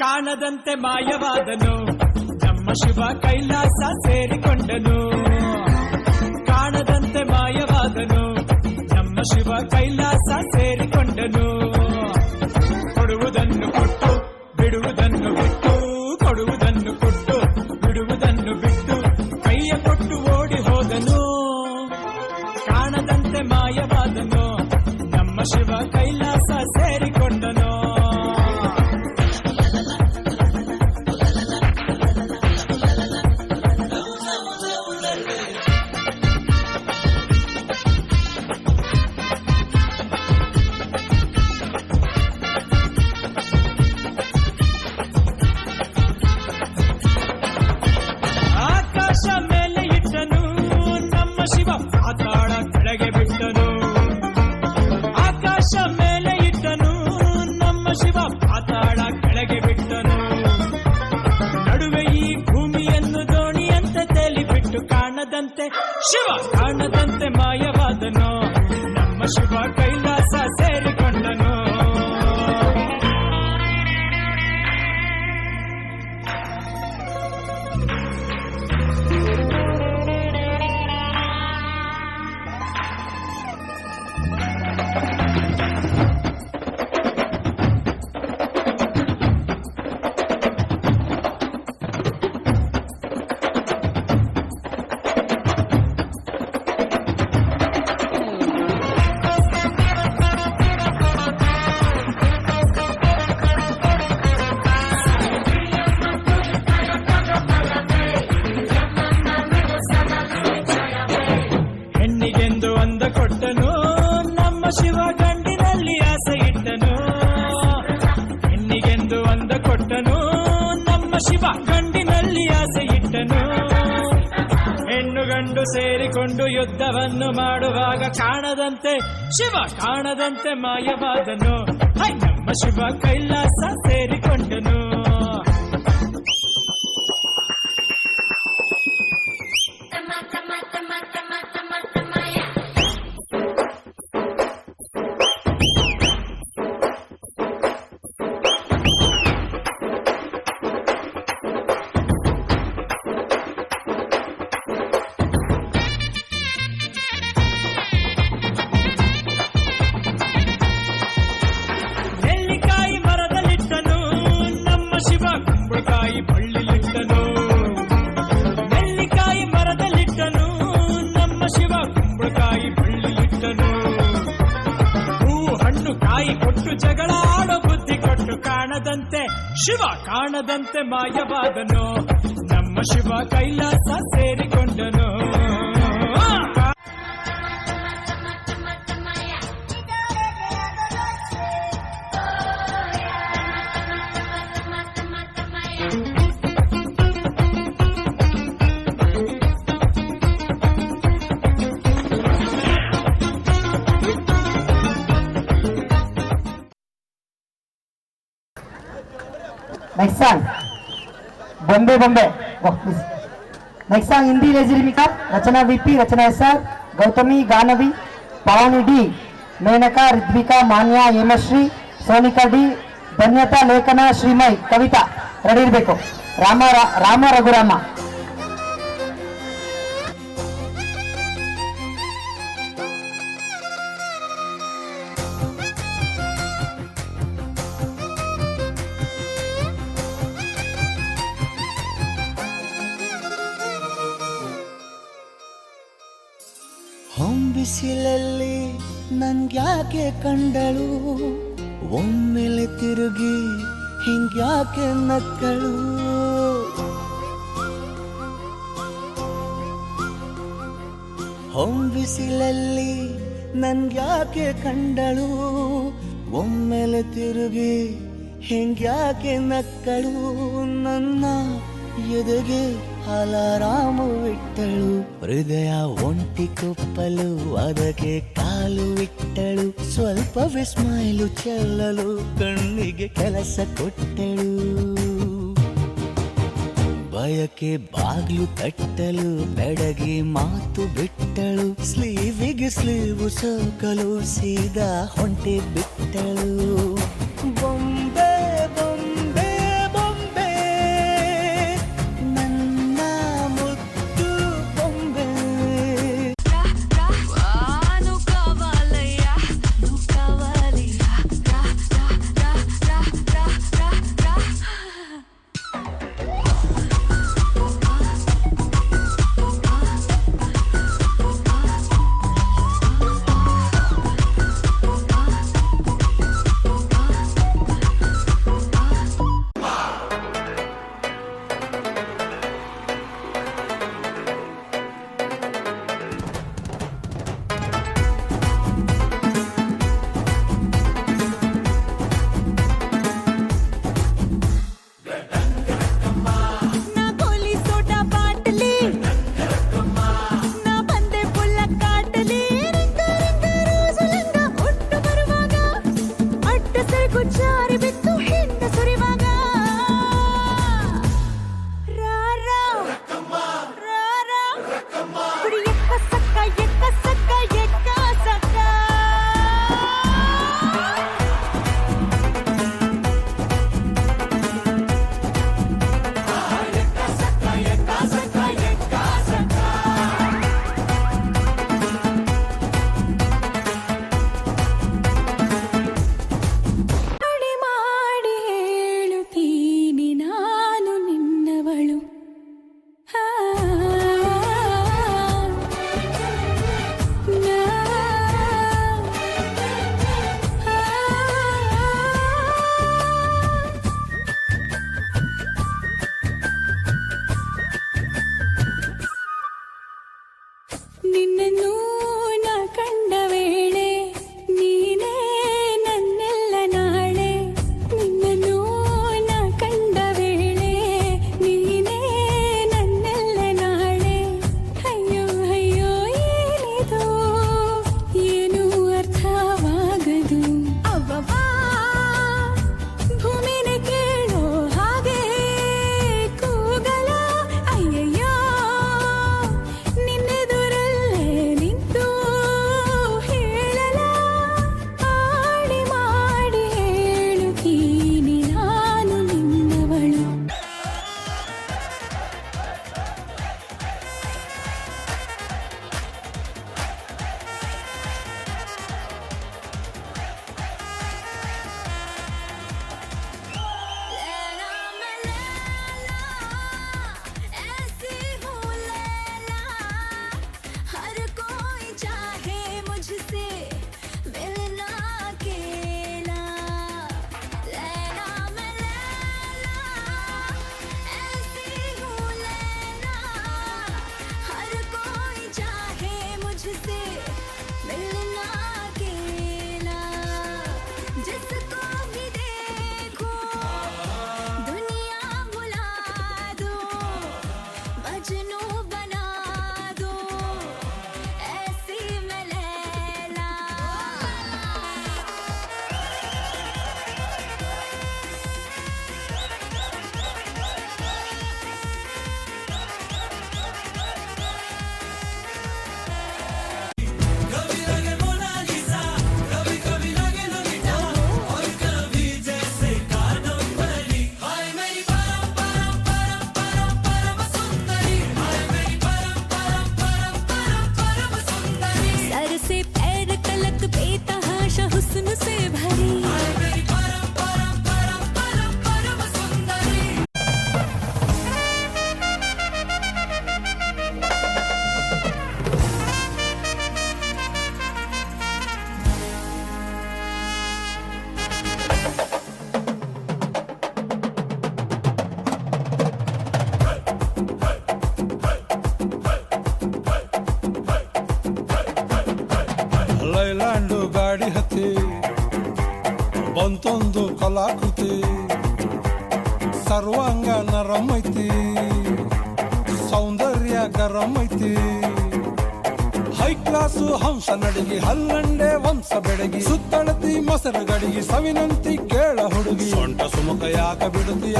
ಕಾಣದಂತೆ ಮಾಯವಾದನು ನಮ್ಮ ಶಿವ ಕೈಲಾಸ ಸೇರಿಕೊಂಡನು. ಕಾಣದಂತೆ ಮಾಯವಾದನು ನಮ್ಮ ಶಿವ ಕೈಲಾಸ ಸೇರಿಕೊಂಡನು. ಕೊಡುವುದನ್ನು ಕೊಟ್ಟು ಬಿಡುವುದನ್ನು ಬಿಟ್ಟು, ಕೊಡುವುದನ್ನು ಕೊಟ್ಟು ಬಿಡುವುದನ್ನು ಬಿಟ್ಟು, ಕೈಯ ಕೊಟ್ಟು ಓಡಿ ಹೋದನು. ಕಾಣದಂತೆ ಮಾಯವಾದನು ನಮ್ಮ ಶಿವ ಕೈಲಾಸ ಸೇರಿಕೊಂಡನು. ಆಕಾಶ ಮೇಲೆ ಇಟ್ಟನು ನಮ್ಮ ಶಿವ ಪಾತಾಳ ಕೆಳಗೆ ಬಿಟ್ಟನು. ಆಕಾಶ ಮೇಲೆ ಇಟ್ಟನು ನಮ್ಮ ಶಿವ ಪಾತಾಳ ಕೆಳಗೆ ಬಿಟ್ಟನು. ನಡುವೆ ಈ ಭೂಮಿಯನ್ನು ದೋಣಿಯಂತೆ ತೇಲಿಬಿಟ್ಟು ಕಾಣದಂತೆ ಶಿವ ಕಾಣದಂತೆ ಮಾಯವಾದನು ನಮ್ಮ ಶಿವ ಕೈಲಾಸ ಸೇರಿಕೊಂಡನು. ಅಂದ ಕೊಟ್ಟನು ನಮ್ಮ ಶಿವ ಗಂಡಿನಲ್ಲಿ ಆಸೆ ಇಟ್ಟನು ಹೆಣ್ಣಿಗೆಂದು ಅಂದ ಕೊಟ್ಟನು ನಮ್ಮ ಶಿವ ಗಂಡಿನಲ್ಲಿ ಆಸೆ ಇಟ್ಟನು ಹೆಣ್ಣು ಗಂಡು ಸೇರಿಕೊಂಡು ಯುದ್ಧವನ್ನು ಮಾಡುವಾಗ ಕಾಣದಂತೆ ಶಿವ ಕಾಣದಂತೆ ಮಾಯವಾದನು ನಮ್ಮ ಶಿವ ಕೈಲಾಸ ಸೇರಿಕೊಂಡನು ಶಿವ ಕಾಣದಂತೆ ಮಾಯವಾದನು ನಮ್ಮ Shiva Kailasa ಸೇರಿಕೊಂಡನು Next song, Bombay Bombay. Oh, please. Next song, Hindi Lezirmika, Rachana VP, Rachana SR, Gautami, Ganavi, Pavani D, Menaka, Ridvika, Manya, Yemashri, Sonika D, Dhanyata, Lekana, Srimai, Kavita. Ready irbeko. Rama Raghurama. ಬಿಸಿಲಲ್ಲಿ ನನ್ಗ್ಯಾಕೆ ಕಂಡಳು ಒಮ್ಮೆಲೆ ತಿರುಗಿ ಹಿಂಗ್ಯಾಕೆ ನಕ್ಕಳು ಬಿಸಿಲಲ್ಲಿ ನನ್ಗ್ಯಾಕೆ ಕಂಡಳು ಒಮ್ಮೆಲೆ ತಿರುಗಿ ಹಿಂಗ್ಯಾಕೆ ನಕ್ಕಳು ನನ್ನ ಎದೆಗೆ alarm ಇಟ್ಟಳು ಹೃದಯ ಒಂಟಿ ಕೊಪ್ಪಲು ಅದಕ್ಕೆ ಕಾಲು ಇಟ್ಟಳು ಸ್ವಲ್ಪ ವಿಸ್ಮೈಲು ಚೆಲ್ಲಲು ಕಣ್ಣಿಗೆ ಕೆಲಸ ಕೊಟ್ಟಳು ಬಯಕೆ ಬಾಗ್ಲು ತಟ್ಟಲು ಬೆಡಗಿ ಮಾತು ಬಿಟ್ಟಳು ಸ್ಲೀವಿಗೆ ಸ್ಲೀವು ಸೋಕಲು ಸೀದಾ ಹೊಂಟೆ ಬಿಟ್ಟಳು ಬೊಂಬೆ ಬೊಂಬೆ ಬೊಂಬೆ से पैर तलक बेतहाशा हुस्न से भरी ಲೈಲ್ಯಾಂಡು ಗಾಡಿ ಹತ್ತಿ ಬಂತೊಂದು ಕಲಾಕೃತಿ ಸರ್ವಾಂಗ ನರಂ ಐತಿ ಸೌಂದರ್ಯ ಗರಂ ಐತಿ ಹೈ ಕ್ಲಾಸು ಹಂಸ ನಡಿಗೆ ಹಲ್ಲಂಡೆ ವಂಶ ಬೆಡಗಿ ಸುತ್ತಳತಿ ಮೊಸರು ಗಡಿಗೆ ಸವಿನಂತಿ ಕೇಳ ಹುಡುಗಿ ಸೊಂಟ ಸುಮುಖ ಯಾಕ ಬಿಡುತ್ತಿ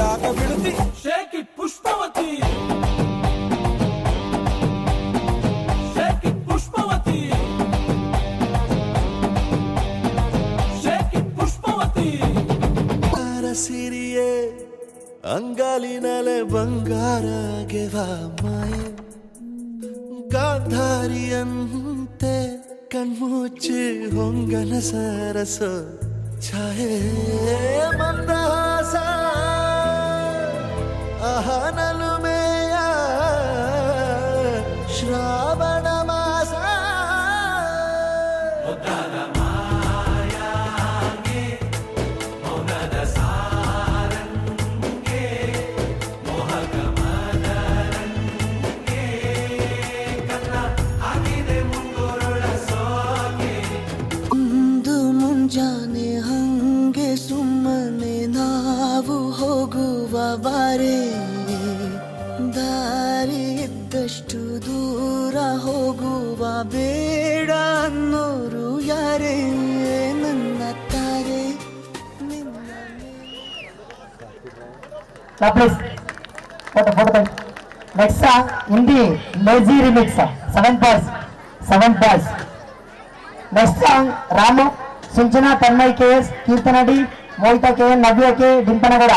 ಶೇಕಿ ಪುಷ್ಪವತಿ ಸಿರಿಯೇ ಅಂಗಾಲಿನಲೆ ಬಂಗಾರಗೆವ ಮಾಯೆ ಗಾಂಧಾರಿಯಂತೆ ಕಣ್ಮುಚ್ಚಿ ಹೊಂಗನ ಸರಸ ಛಾಯೆ ಮಂದಹಾಸ ಅಹನಲು ಮೇಯ ಶ್ರಾವಣ ಮಾಸ ಮುಂಜಾನೆ ಹಂಗೆ ಸುಮ್ಮನೆ ನಾವು ಹೋಗುವ ಬಾರೆ ದಾರಿ ಇದ್ದಷ್ಟು ದೂರ ಹೋಗುವ ಬೇಡ ಅನ್ನೋರು ಯಾರೇ ನನ್ನ ತಾರೆ photo next song Hindi lazy remix 7 parts next song Ramu सिंचना तन्मय केएस कीर्तना डी मोहिता के नव्य के डिंपनगौड़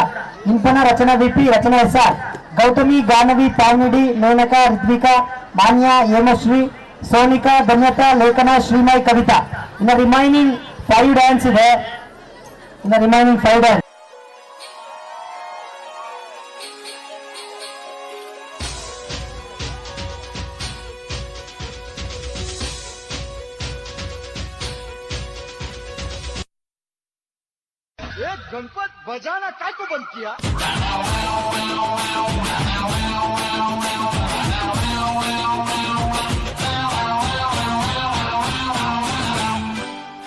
इंपन रचना विपी रचना एसआर गौतमी गानवी पावनी डी मेनका ऋत्विका मान्या हेमश्री सोनिका धन्यता लेखना श्रीमय कविता इन रिमैनिंग 5 डांस ಇದೆ इन रिमैनिंग 5 डांस गणपत बजाना काय को बंद किया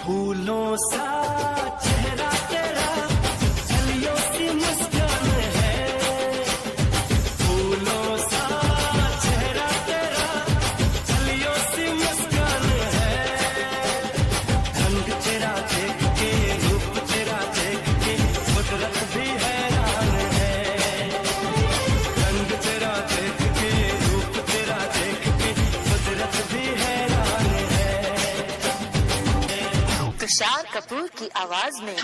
फूलों सा चेहरा तेरा चलियों सी मुस्कान है फूलों सा चेहरा तेरा चलियों सी मुस्कान है रंग तेरा देख के रूप तेरा देख के कुदरत भी हैरान है रंग तेरा देख के रूप तेरा देख के कुदरत भी हैरान है तुषार कपूर की आवाज में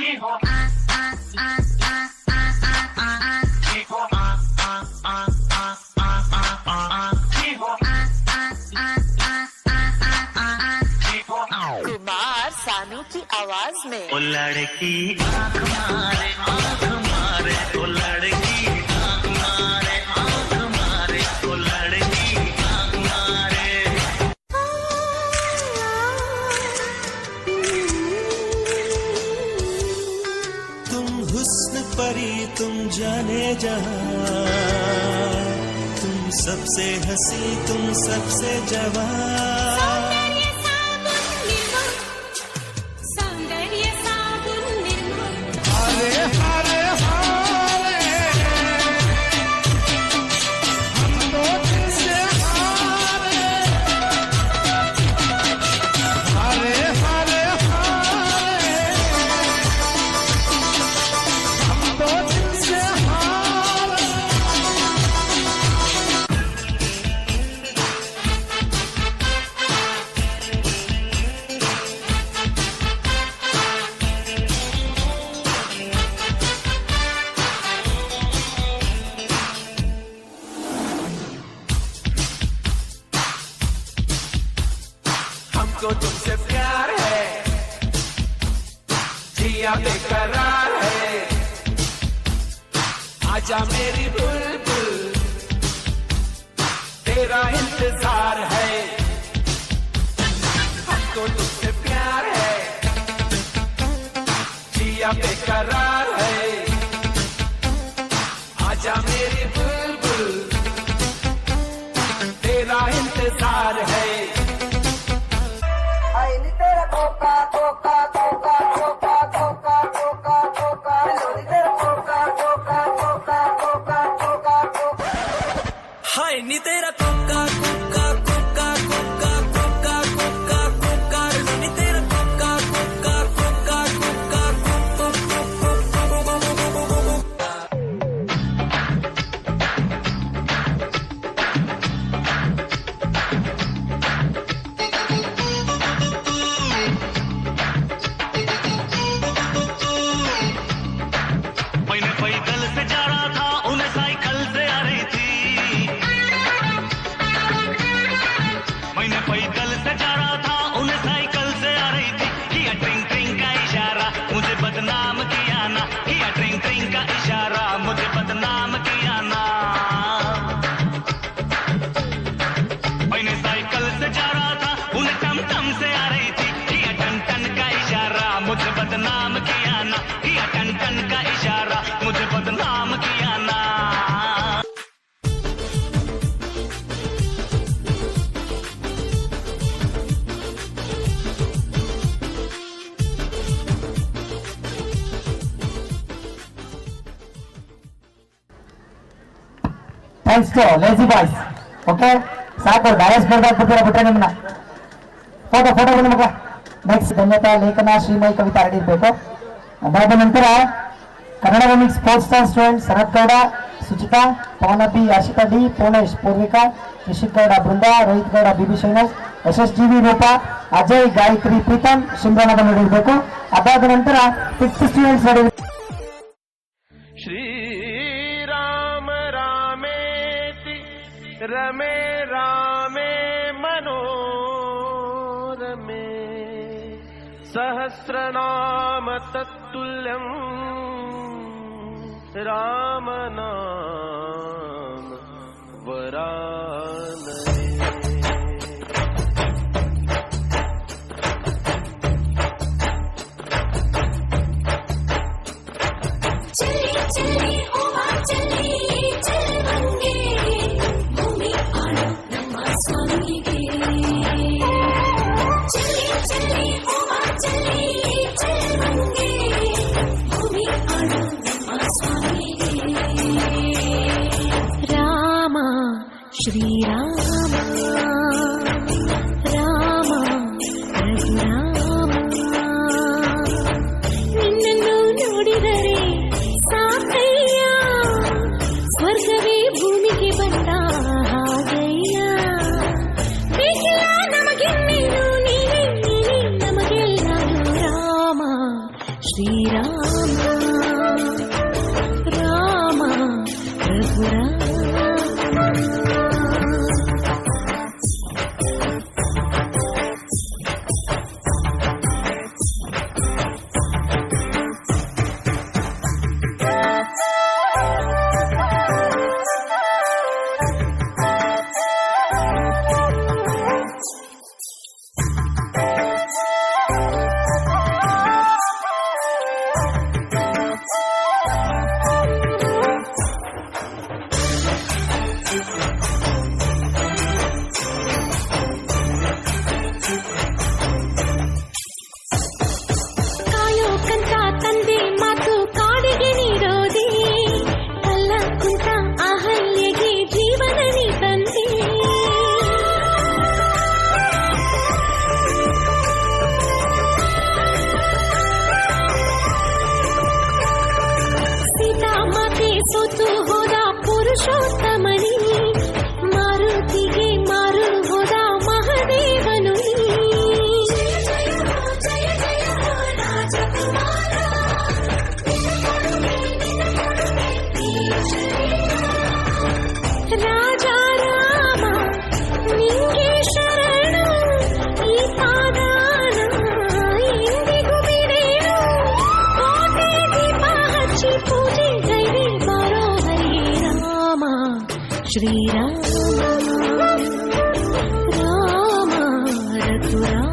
कुमार सानू की आवाज में ओ लड़की आँख मारे ओ लड़की आँख मारे ओ लड़की आँख मारे तुम हुस्न परी तुम जाने जहां तुम सबसे हंसी तुम सबसे जवान प्यार है, जिया बेकरार है, आजा मेरी बुलबुल तेरा इंतजार है, हमको तुझसे प्यार है, जिया बेकरार है, आजा मेरी बुलबुल तेरा इंतजार है। तेरा कोका कोका कोका कोका कोका कोका कोका तेरा कोका कोका कोका कोका कोका कोका हाय नी तेरा कोका कोका कोका कोका कोका कोका कोका नी तेरा कोका कोका कोका कोका मैंने पैदल से जा रहा था, उन्हें साइकिल से आ रही थी। मैंने पैदल से जा रहा था, उन्हें साइकिल से आ रही थी। किया ट्रिंग ट्रिंग का इशारा, मुझे बदनाम किया ना। किया ट्रिंग ट्रिंग का इशारा, मुझे बदनाम किया ना। मैंने साइकिल से जा रहा था, उन्हें टम टम से आ रही थी। किया टन टन का इशारा, मुझे बदनाम किया ना। किया टन टन का इशारा, मुझे बदनाम किया ना। Thanks to lazy boys. Okay ಸಾಕು, ಡೈರೆಕ್ಟ್ ಬಿಟ್ರೆ ನಿಮ್ಮನ್ನ ಫೋಟೋ ಬಂದ ಮಗ. ನೆಕ್ಸ್ಟ್ ಧನ್ಯತಾ ಲೇಖನ ಶ್ರೀಮಯಿ ಕವಿತಾ ರೆಡಿ ಇರಬೇಕು. ಅದಾದ ನಂತರ Kannada mix sports star student Sharath Gowda, Suchitha, Pavana B, Harshitha D, Poornesh, Poorvika, Rishith Gowda, Brinda, Rohith Gowda, BB Srinivas, SSGV Roopa, Ajay, Gayathri, Preetham, Simran ಬಂದು ಹಿಡಿಬೇಕು. ಅದಾದ ನಂತರ 5th ಸ್ಟೂಡೆಂಟ್ಸ್ ರೆಡಿ. श्रीराम रामेति रमे रामे मनोरमे सहस्रनाम तत्तुल्यं रामनाम वरानने। चली चली ओमा चली चल बंगे भूमि आना नम्मा स्वामी के चली चली ओमा चली चल बंगे भूमि आना नम्मा स्वामी के राम श्री राम राम रघुराम ನಿನ್ನನ್ನು ನೋಡಿದರೆ ಸಾಕಯ್ಯ ಸ್ವರ್ಗವೇ ಭೂಮಿಗೆ ಬಂದ ಹಾಗಯ್ಯ ಬೇಕಿಲ್ಲ ನಮಗೆನ್ನೇನು ನೀನೇ ನೀನೇ ನಮಗೆಲ್ಲಾನು Rama Shriram Rama Raghurama Shriram Rama Raghurama.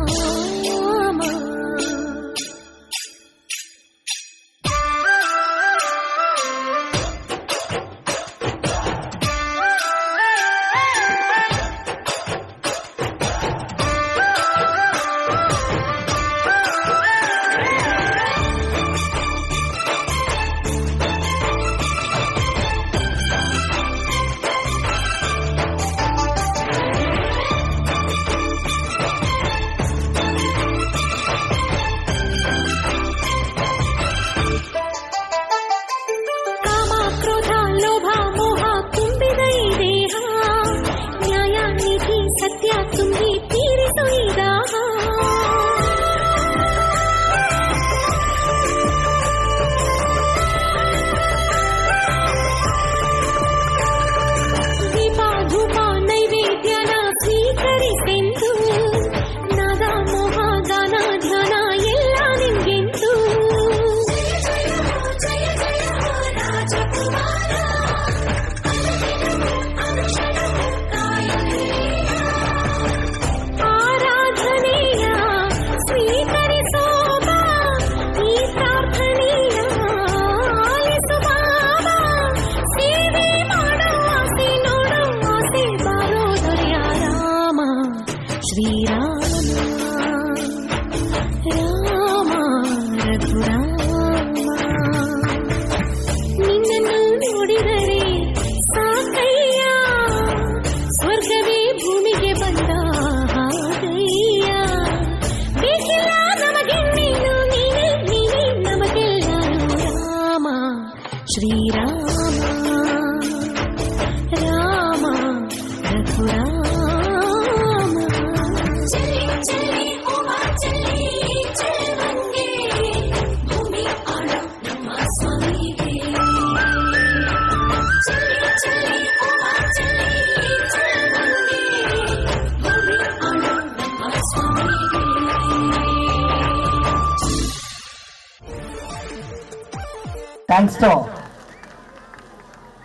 Thanks to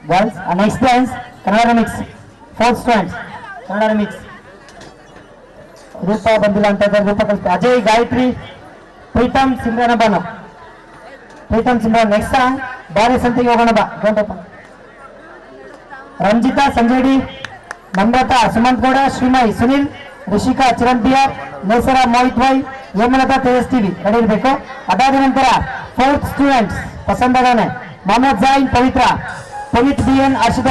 girls. Next dance, Kannada remix. Fourth students, Kannada remix. ರೂಪ ಬಂದಿಲ್ಲ ಅಂತ ಇದ್ದಾರೆ. ರೂಪ ಕಲಿಸ್ತಾರೆ. ಅಜಯ್, ಗಾಯತ್ರಿ, ಪ್ರೀತಮ್, ಸಿಮ್ರನ್ ಬಾನು. ಪ್ರೀತಮ್, ಸಿಮ್ರನ್. ನೆಕ್ಸ್ಟ್ ಸಾಂಗ್ ಬಾರಿ ಸಂತೆಗೆ ಹೋಗೋಣ ಬಾ. ರಂಜಿತಾ, ಸಂಜಯ್ ಡಿ, ನಮ್ರತಾ, ಸುಮಂತ್ ಗೌಡ, ಶ್ರೀಮಯ್, ಸುನಿಲ್, ರಿಷಿಕಾ, ಚಿರಣ್ ಬಿಆರ್, ನೇಸರ, ಮೋಹಿತ್ ಭಾಯ್, ಹೇಮಲತಾ, ತೇಜಸ್ ಟಿವಿ ರೆಡಿ ಇರಬೇಕು. ಅದಾದ ನಂತರ fourth students ಪಸಂದಗಾನೆ Mohammed Jain, Pavithra, Puneeth B N, Harshita.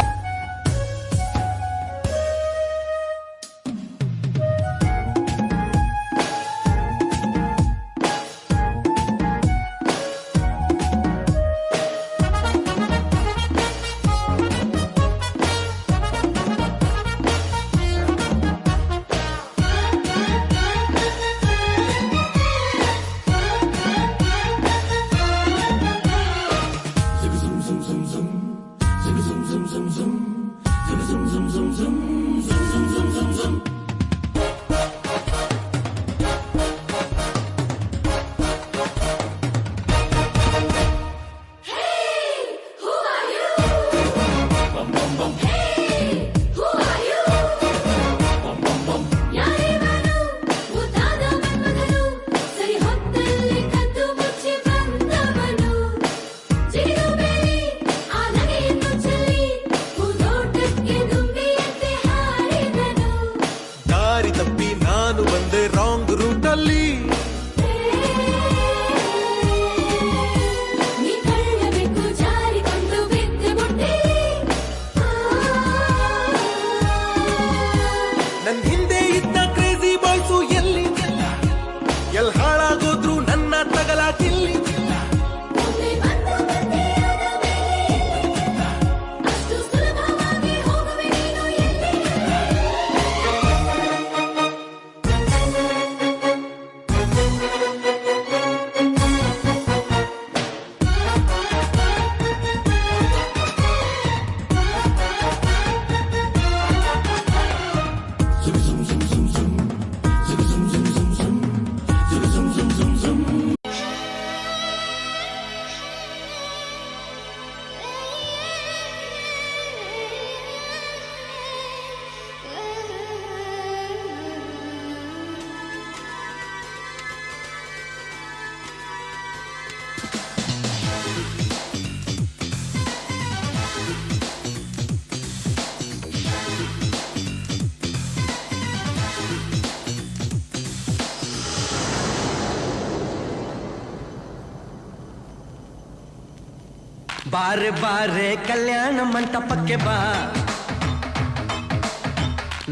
ಬಾರೆ ಬಾರೆ ಕಲ್ಯಾಣ ಮಂಟಪಕ್ಕೆ ಬಾ,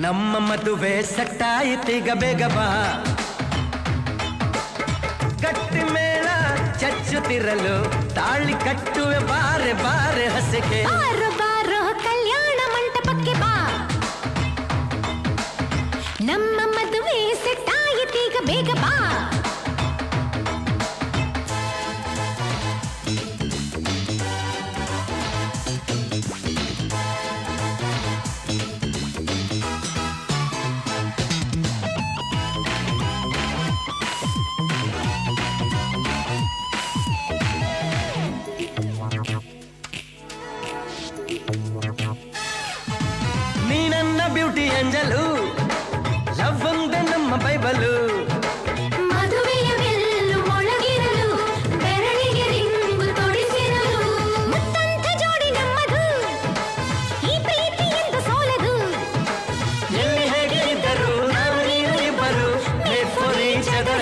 ನಮ್ಮ ಮದುವೆ ಸಟ್ಟಾಯಿತೀಗ ಬೇಗ ಬಾ. ಗಟ್ಟಿ ಮೇಳ ಚಚ್ಚುತ್ತಿರಲು ತಾಳಿ ಕಟ್ಟುವೆ ಬಾರೆ ಬಾರೆ ಹಸಿಗೆ. ಬಾರೋ ಬಾರೋ ಕಲ್ಯಾಣ ಮಂಟಪಕ್ಕೆ ಬಾ, ನಮ್ಮ ಮದುವೆ ಸೆಟ್ಟಾಯಿತೀಗ ಬೇಗ ಬಾ. ನೀ ನನ್ನ ಬ್ಯೂಟಿ ಏಂಜಲು, ಲವ್ ಒಂದೇ ನಮ್ಮ ಬೈಬಲು. ಮದುವೆಯ ಬೆಲ್ಲು ಮೊಳಗಿರಲು, ಬೆರಳಿಗೆ ರಿಂಗು ತೊಡಿಸಿರಲು, ಮುತ್ತಂತ ಜೋಡಿ ನಮ್ಮದು, ಈ ಪ್ರೀತಿ ಎಂದು ಸೋಲದು. ಎಲ್ಲಿ ಹೇಗೆ ಇದ್ದರು ನಾವು ನೀನು ಇಬ್ಬರು, made for each other.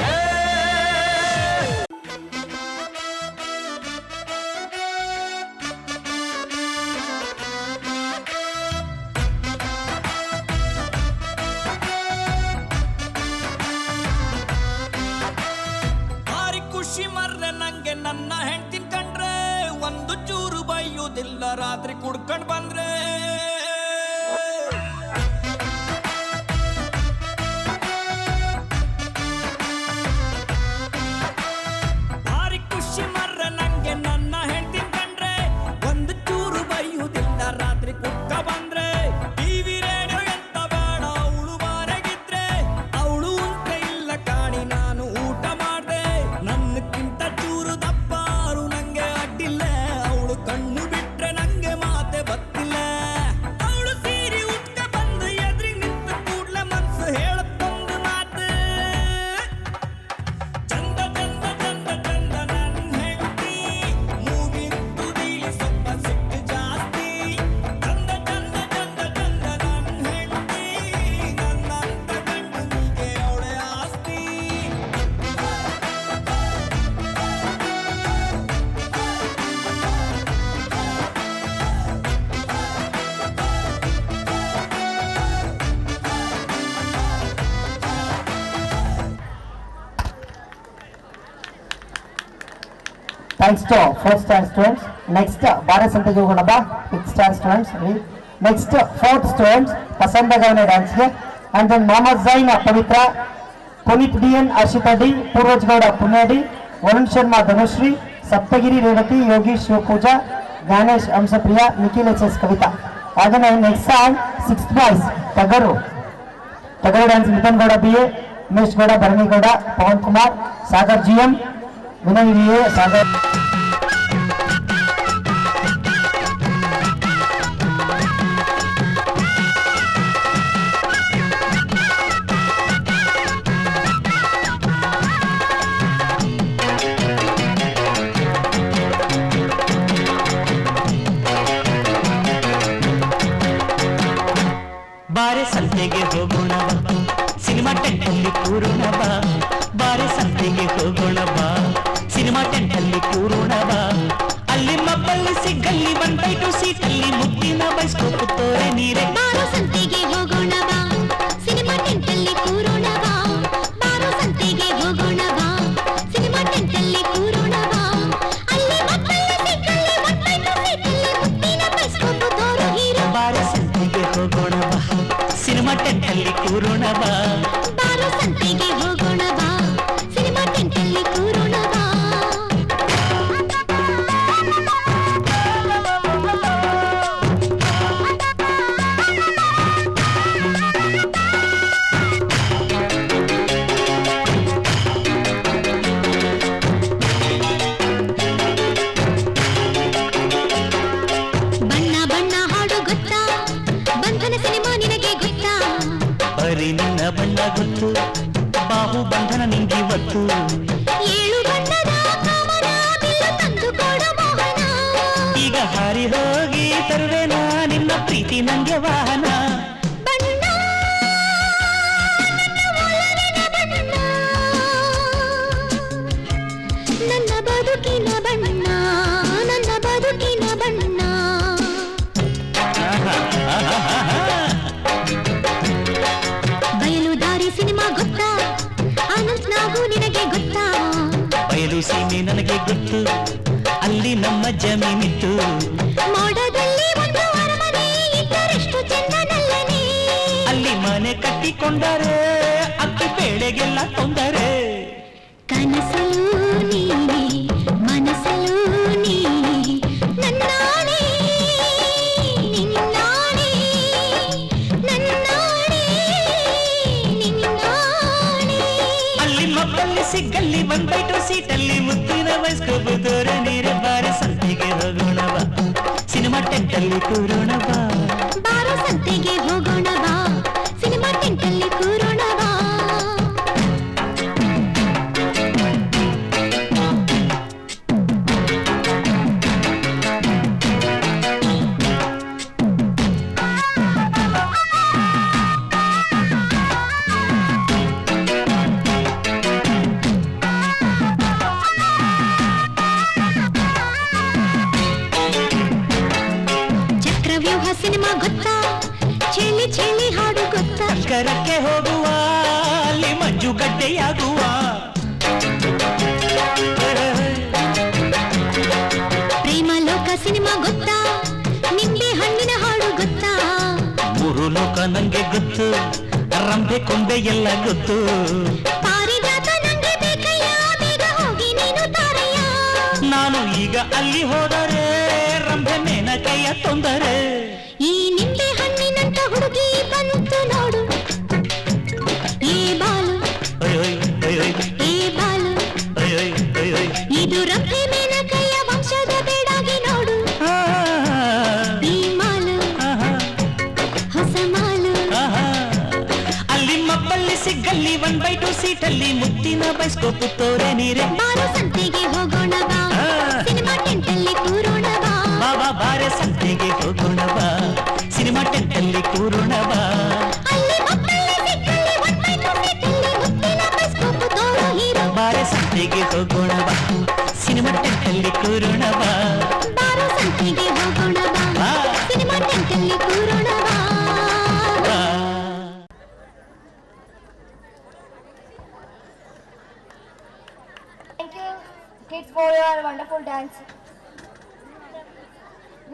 ಭಾರಿ ಖುಷಿ ಮರ್ರೆ ನಂಗೆ ನನ್ನ ಹೆಂಡ್ತಿನ್ ಕಂಡ್ರೆ, ಒಂದು ಚೂರು ಬೈಯುವುದಿಲ್ಲ ರಾತ್ರಿ ಕುಡ್ಕೊಂಡ್ ಬಂದ್ರೆ. ಭಾರಿ ಖುಷಿ ಮರ್ರೆ ನಂಗೆ ನನ್ನ ಹೆಂಡ್ತಿನ್ ಕಂಡ್ರೆ, ಒಂದು ಚೂರು ಬೈಯುವುದಿಲ್ಲ ರಾತ್ರಿ ಕುಡ್ಕ ಬಂದ್ರೆ. ಟಿವಿ ರೇಡಿಯೋ ಎಂತ ಬೇಡ ಅವಳು ಬಾರೆಗಿದ್ರೆ, ಅವಳು ಉಂಟೆ ಇಲ್ಲ ಕಾಣಿ ನಾನು ಊಟ ಮಾಡ್ದೆ. ನನ್ನಕ್ಕಿಂತ ಚೂರು ದಪ್ಪಾರು ನಂಗೆ ಅಡ್ಡಿಲ್ಲ, ಅವಳು ಕಣ್ಣು ಬಿಟ್ರೆ ನಂಗೆ ಮಾತೆ ಬತ್ತಿಲ್ಲ. ಅವಳು ಸೀರೆ ಉಟ್ಕ ಬಂದು ಎದ್ರಿಗೆ ನಿಂತು ಕೂಡ್ಲೆ ಮನ್ಸು ಹೇಳತ್ತೊಂದು ಮಾತು, ಚಂದ ಚಂದ ಚಂದ ಚಂದ ನನ್ನ ಹೆಂಡ್ತಿ, ಮೂಗಿನ ತುದಿಲಿ ಸ್ವಲ್ಪ ಸಿಟ್ಟು ಜಾಸ್ತಿ. ಚಂದ ಚಂದ ಚಂದ ಚಂದ ನನ್ನ ಹೆಂಡ್ತಿ, ನನ್ನಂತ ಗಂಡನಿಗೆ ಅವಳೆ ಆಸ್ತಿ. Thanks to 4th stand students. Next ಬಾರೆ ಸಂತೆಗೆ ಹೋಗೋಣ ಬಾ. 5th stand students. Next 4th students ಪಸಂದಗವನೆ ಡ್ಯಾನ್ಸ್ಗೆ. And then Mohammed Jain Pavithra, Puneeth DN Harshitha D, Poorvaj Gowda Punya D, Varun Sharma Dhanushree, Saptagiri Revathi, Yogeesh Shivapooja, Jnanesh Hamsapriya, Nikhil H S Kavitha. ಹಾಗೆ next song 6th boys Tagaru dance Nitin Gowda B A, Umesh Gowda, Bharani Gowda, Pavan Kumar, Sagar G M, Vinay V A, Sagar. ಬಾರೆ ಸಂತೆಗೆ ಹೋಗೋಣ ಬಾ, ಸಿನಿಮಾ ಟೆಂಟಲ್ಲಿ ಕೂರೋಣ ಬಾ. ಬಾರೆ ಸಂತೆಗೆ ಹೋಗೋಣ ಬಾ, ಸಿನಿಮಾ ಟೆಂಟಲ್ಲಿ ಕೂರೋಣ ಬಾ. ಅಲ್ಲಿ ಮಬ್ಬಲ್ಲಿ ಸಿಗ್ಗಲ್ಲಿ 1/2 ಸೀಟಲ್ಲಿ ಮುತ್ತಿನ ಬೈಸ್ಕೋಪ್ ತೋರೆ ನೀರೆ. ಬಾರೋ ಸಂತೆಗೆ ಹೋಗೋಣ ಬಾ, ಸಿನಿಮಾ ಟೆಂಟಲ್ಲಿ ಕೂರೋಣ ಬಾ. ಬಾರೋ ಸಂತೆಗೆ ಹೋಗೋಣ ಬಾ, ಸಿನಿಮಾ ಟೆಂಟಲ್ಲಿ ಕೂರೋಣ ಬಾ. ಅಲ್ಲಿ ಮಕ್ಕಳ ಸಿಕ್ಕಲ್ಲಿ 1/2 ಸೀಟಲ್ಲಿ ಮುತ್ತಿನ ಬೈಸ್ಕೋಪ್ ತೋರೋ ಹೀರೋ. ಬಾರೆ ಸಂತೆಗೆ ಹೋಗೋಣ ಬಾ, ಸಿನಿಮಾ ಟೆಂಟಲ್ಲಿ ಕೂರೋಣ ಬಾ. ಬಾರೋ ಸಂತೆಗೆ ಹೋಗೋಣ ಬಾ, ಸಿನಿಮಾ ಟೆಂಟಲ್ಲಿ ಕೂರೋಣ ಬಯಲು ಸೀಮೆ ನನಗೆ ಗೊತ್ತು, ಅಲ್ಲಿ ನಮ್ಮ ಜಮೀನಿತ್ತು. ಮೋಡದಲ್ಲಿ ಒಂದು ಅರಮನೆ ಇದ್ದರೆಷ್ಟು ಚಂದನಲ್ಲನೆ, ಅಲ್ಲಿ ಮನೆ ಕಟ್ಟಿಕೊಂಡರೆ ಅಕ್ಕಿ ಬೇಳೆಗೆಲ್ಲ ತೊಂದರೆ. ಕನಸಲು ನೀನೆ ಮನಸಲು ನೀನೆ, ನನ್ನಾಣೆ ನಿನ್ನಾಣೆ, ನನ್ನಾಣೆ ನಿನ್ನಾಣೆ. ಅಲ್ಲಿ ಮಬ್ಬಲ್ಲಿ ಸಿಕ್ಕಲ್ಲಿ ಬಂದ್ಬೈಟು ಸೀಟಲ್ಲಿ ಮುತ್ತಿನ ವಯಸ್ಕೊಬ್ಬು ತೋರ ನೀರೆ ಬಾರಿ ಸಂತೆಗೆ ಹೋಗೋಣವ, ಸಿನಿಮಾ ಟೆಂಟಲ್ಲಿ ಕೂರೋಣವ. ಬಾರೋ ಸಂತೆಗೆ ಹೋಗೋಣವಾ, ಸಿನಿಮಾ ಟೆಂಟಲ್ಲಿ ಕೂರೋಣವಾ. ಚಕ್ರವ್ಯೂಹ ಸಿನಿಮಾ ಗೊತ್ತಾ, ಚೆಲ್ಲಿ ಚೆಲ್ಲಿ ಹಾಡು ಗೊತ್ತಾ, ಕರಕ್ಕೆ ಹೋಗುವ ಅಲ್ಲಿ ಮಂಜುಗಡ್ಡೆಯಾಗುವ. ಪ್ರೇಮ ಲೋಕ ಸಿನಿಮಾ ಗೊತ್ತಾ, ನಿಂಬೆ ಹಣ್ಣಿನ ಹಾಡು ಗೊತ್ತಾ, ಮೂರು ಲೋಕ ನಂಗೆ ಗೊತ್ತು, ರಂಬೆ ಕೊಂಬೆ ಎಲ್ಲ ಗೊತ್ತು. ಪಾರಿಜಾತ ನಂಗೆ ಬೇಕಯ್ಯ, ಬೇಗ ಹೋಗಿ ನೀನು ತಾರಯ್ಯ. ನಾನು ಈಗ ಅಲ್ಲಿ ಹೋದರೆ ರಂಬೆ ಮೇನಕೆಯ ತೊಂದರೆ. ಈ ನಿಂಬೆ ಹಣ್ಣಿನಂತ ಹುಡುಗಿ ಬಂತು ನೋಡು, ಈ ಬಾಲು ಈ ಬಾಲು, ಇದು ರಂಭೆ ಮೇನಕಯ್ಯ ವಂಶದ ಬೇಡಾಗಿ ನೋಡು. ಈ ಮಾಲು ಹೊಸ ಮಾಲು, ಅಲ್ಲಿ ಮಬ್ಬಲ್ಲಿ ಸಿಗ್ಗಲ್ಲಿ 1/2 ಸೀಟಲ್ಲಿ ಮುತ್ತಿನ ಬೈಸ್ಕೋಪು ತೋರೆ ನೀರೆ. ಬಾರೋ ಸಂತೆಗೆ ಹೋಗೋಣ ಬಾ, ಸಿನಿಮಾ ಟೆಂಟಲ್ಲಿ ಕೂರೋಣ ಬಾ. ಬಾಬಾ ಬಾರೆ ಸಂತೆಗೆ ಹೋಗೋಣವ, ಸಿನಿಮಾ ಟೆಂಟಲ್ಲಿ ಕೂರೋಣವ. ಅಲ್ಲಿ ಮಕ್ಕಳಲ್ಲಿ ಸಿಕ್ಕಲ್ಲಿ 1/2 ಸೀಟಲ್ಲಿ ಮುತ್ತಿನ ಬೈಸ್ಕೋಪು ತೋರೋ ಹೀರೋ. ಬಾರೆ ಸಂತೆಗೆ ಹೋಗೋಣವ, ಸಿನಿಮಾ ಟೆಂಟಲ್ಲಿ ಕೂರೋಣವ. ಬಾರೋ ಸಂತೆಗೆ ಹೋಗೋಣ ಬಾ, ಸಿನಿಮಾ ಟೆಂಟಲ್ಲಿ ಕೂರೋಣ ಬಾ. Thank you kids for your wonderful dance.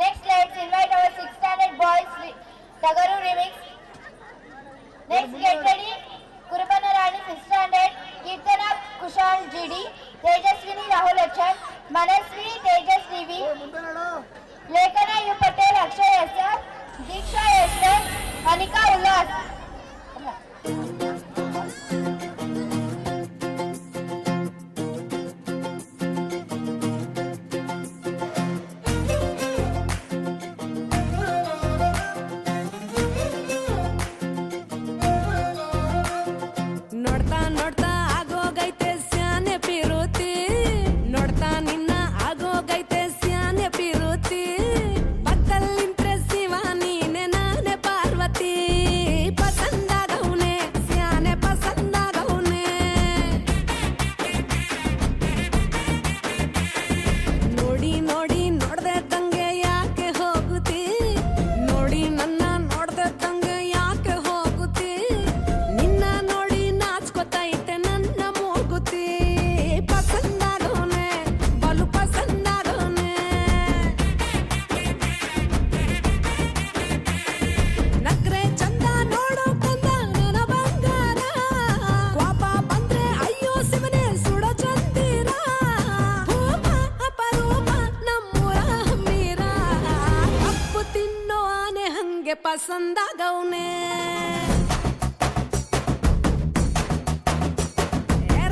Next, let's invite our 6th standard boys Tagaru remix. Next, get ready. Kurupana Rani 5th standard, Kirtana Kushal GD, Tejaswini Rahul Achan, Manasvi Tejas TV, Lekana U Patel Akshay SR, Diksha Esther, Anika Ullas. ನೋಡ್ತಾ ನೋಡ್ತಾ ಆಗೋಗೈತೆ ಸ್ಯಾನೆ ಪಿರುತಿ, ನೋಡ್ತಾ ನಿನ್ನ ಆಗೋಗೈತೆ ಸ್ಯಾನೆ ಪಿರುತಿ. ಪಕ್ಕಲ್ಲಿಂತ್ರೆ ಶಿವ ನೀನೆ ನಾನೇ ಪಾರ್ವತಿ, ಪಸಂದಾಗವ್ನೆ ಸ್ಯಾನೆ ಪಸಂದಾಗವ್ನೆ. ನೋಡಿ ನೋಡಿ ನೋಡ್ದೆ ತಂಗೆ ಯಾಕೆ ಹೋಗುತ್ತಿ, ನೋಡಿ ನನ್ನ ನೋಡ್ದೆ ತಂಗೆ ಯಾಕೆ ಹೋಗುತ್ತಿ. ನಿನ್ನ ನೋಡಿ ನಾಚ್ಕೊತೈತೆ ನನ್ನ ಮೂಗುತಿ, ಪಸಂದಾಗೋನೆ ಬಲು ಪಸಂದಾಗೋನೆ. ನಕ್ರೆ ಚಂದ ನೋಡೋ ಕಂದ ನನ್ನ ಬಂಗಾರ, ಕೋಪ ಬಂದ್ರೆ ಅಯ್ಯೋ ಶಿವನೇ ಸುಡೋ ಚಂದಿರ. ಭೂಮ ಅಪರೂಪ ನಮ್ಮೂರ ಹಮ್ಮೀರ, ಕಪ್ಪು ತಿನ್ನೋ ಆನೆ ಹಂಗೆ ಪಸಂದಾಗವ್ನೆ.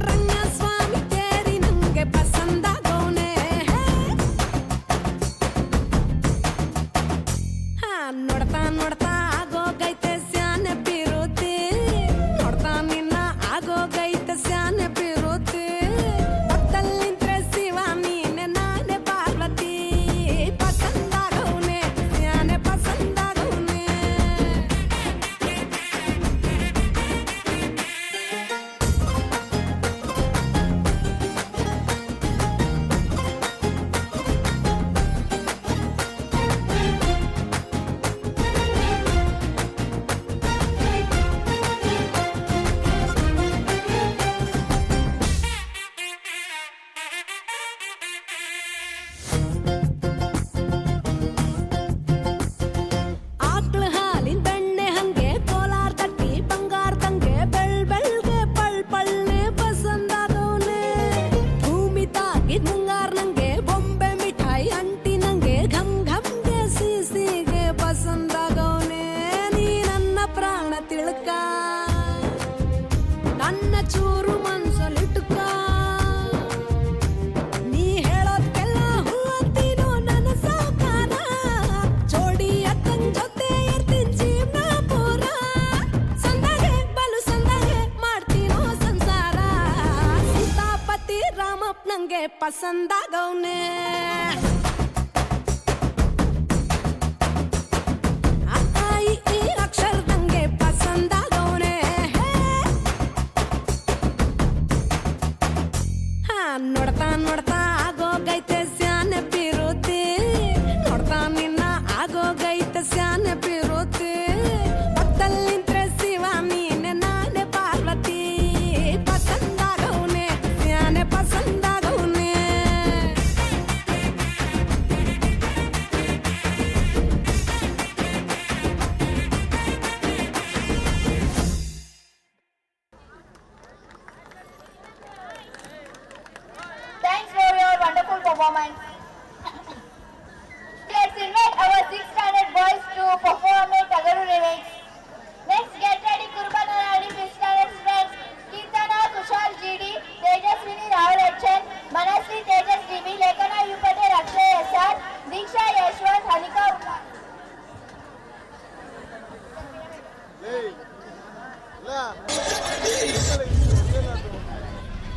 ರಂಗಸ್ವಾಮಿ ಕೇರಿ ನಂಗೆ ಪಸಂದಾಗವ್ನೆ. ನೋಡ್ತಾ ನೋಡ್ತಾ ಆಗೋಗೈತೆ ಸ್ಯಾನೆ ಪಿರುತಿ, ನೋಡ್ತಾ ನಿನ್ನ ಆಗೋಗೈತೆ ಸ್ಯಾನೆ ಪಿರುತಿ. ಪಕ್ಕಲ್ಲಿಂತ್ರೆ ಶಿವ ನೀನೆ ನಾನೇ ಪಾರ್ವತಿ, ಪಸಂದಾಗವ್ನೆ ಸ್ಯಾನೆ ಪಸಂದಾಗವ್ನೆ. ಟಾಪ್ ನಂಗೆ ಪಸಂದಾಗವ್ನೆ ಈ ಅಕ್ಷರದಂಗೆ ಪಸಂದಾಗವ್ನೆ ನೋಡ್ತಾ ನೋಡ್ತಾ ಆಗೋಗೈತೆ ಸ್ಯಾನೆ ಪಿರುತಿ ನೋಡ್ತಾ ನಿನ್ನ ಆಗೋಗೈತೆ ಸ್ಯಾನೆ ಪಿರುತಿ ಪಕ್ಕದಲ್ಲಿಂತ್ರೆ ಶಿವ ನೀನೆ ನಾನೇ Parvati ಪಸಂದಾಗವ್ನೆ ಸ್ಯಾನೆ ಪಸಂದಾಗವ್ನೆ Thanks for your wonderful performance. Let's invite our 6th standard boys to perform a Tagaru remix. Next, get ready Kurbanaradi 5th standard students. Kirtana Kushal GD, Tejaswini Rahul H.N., Manasri Tejas DB, Lekana Yupate Rakshay SR, Diksha Yashwant Hanika Ulla.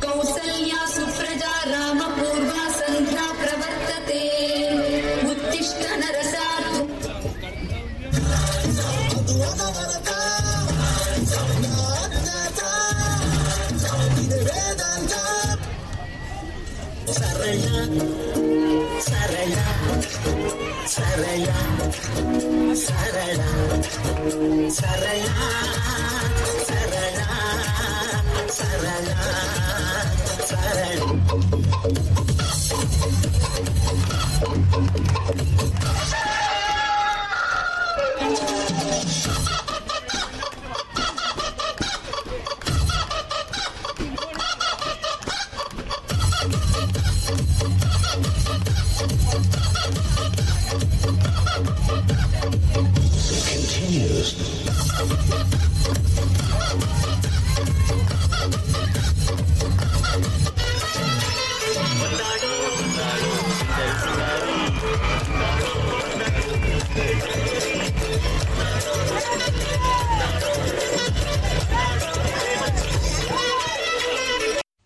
Kausalya Supraja रामपूर्वा सन्ध्या प्रवर्तते उत्तिष्ठ नरसातु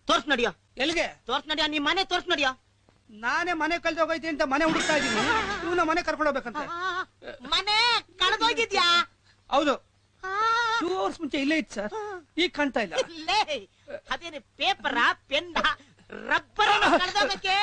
ತೋರ್ಸ್ ನಡಿಯೋ. ಎಲ್ಲಿಗೆ ತೋರ್ಸ್ ನಡಿಯೋ, ನಿಮ್ ಮನೆ ತೋರ್ಸ್ ನಡಿಯೋ. ನಾನೇ ಮನೆ ಕಳ್ದೋಗೈತಿ ಅಂತ ಮನೆ ಹುಡುಕ್ತಾ ಇದೀನಿ, ಇವನ ಮನೆ ಕರ್ಕೊಂಡು ಹೋಗ್ಬೇಕಂತೆ. ಮನೆ ಕಳೆದೋಗಿದ್ಯಾ? ಹೌದು, 2 hours ಮುಂಚೆ ಇಲ್ಲೇ ಇತ್ತು ಸರ್, ಈಗ ಕಾಣ್ತಾ ಇಲ್ಲ. ಅದೇನು ಪೇಪರ ಪೆನ್ನ ರಬ್ಬರ್ ಕಳೆದೋಗಕ್ಕೆ?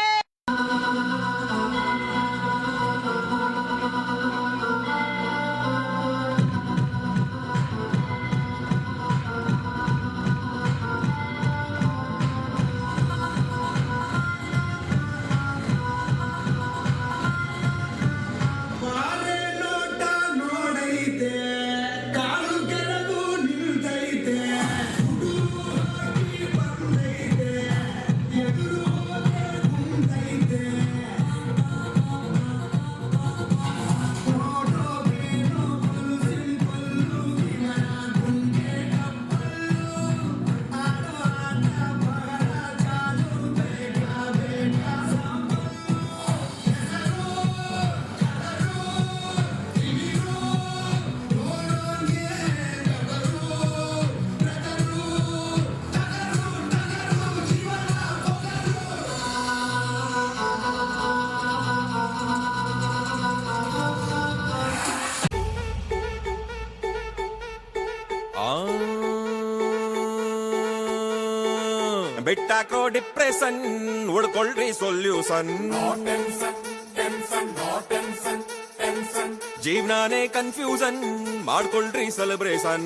ಬಿಟ್ಟಾಕೋ ಡಿಪ್ರೆಷನ್, ಉಡ್ಕೊಳ್ರಿ ಸೊಲ್ಯೂಷನ್. ಜೀವನಾನೇ ಕನ್ಫ್ಯೂಷನ್, ಮಾಡ್ಕೊಳ್ರಿ ಸೆಲೆಬ್ರೇಷನ್.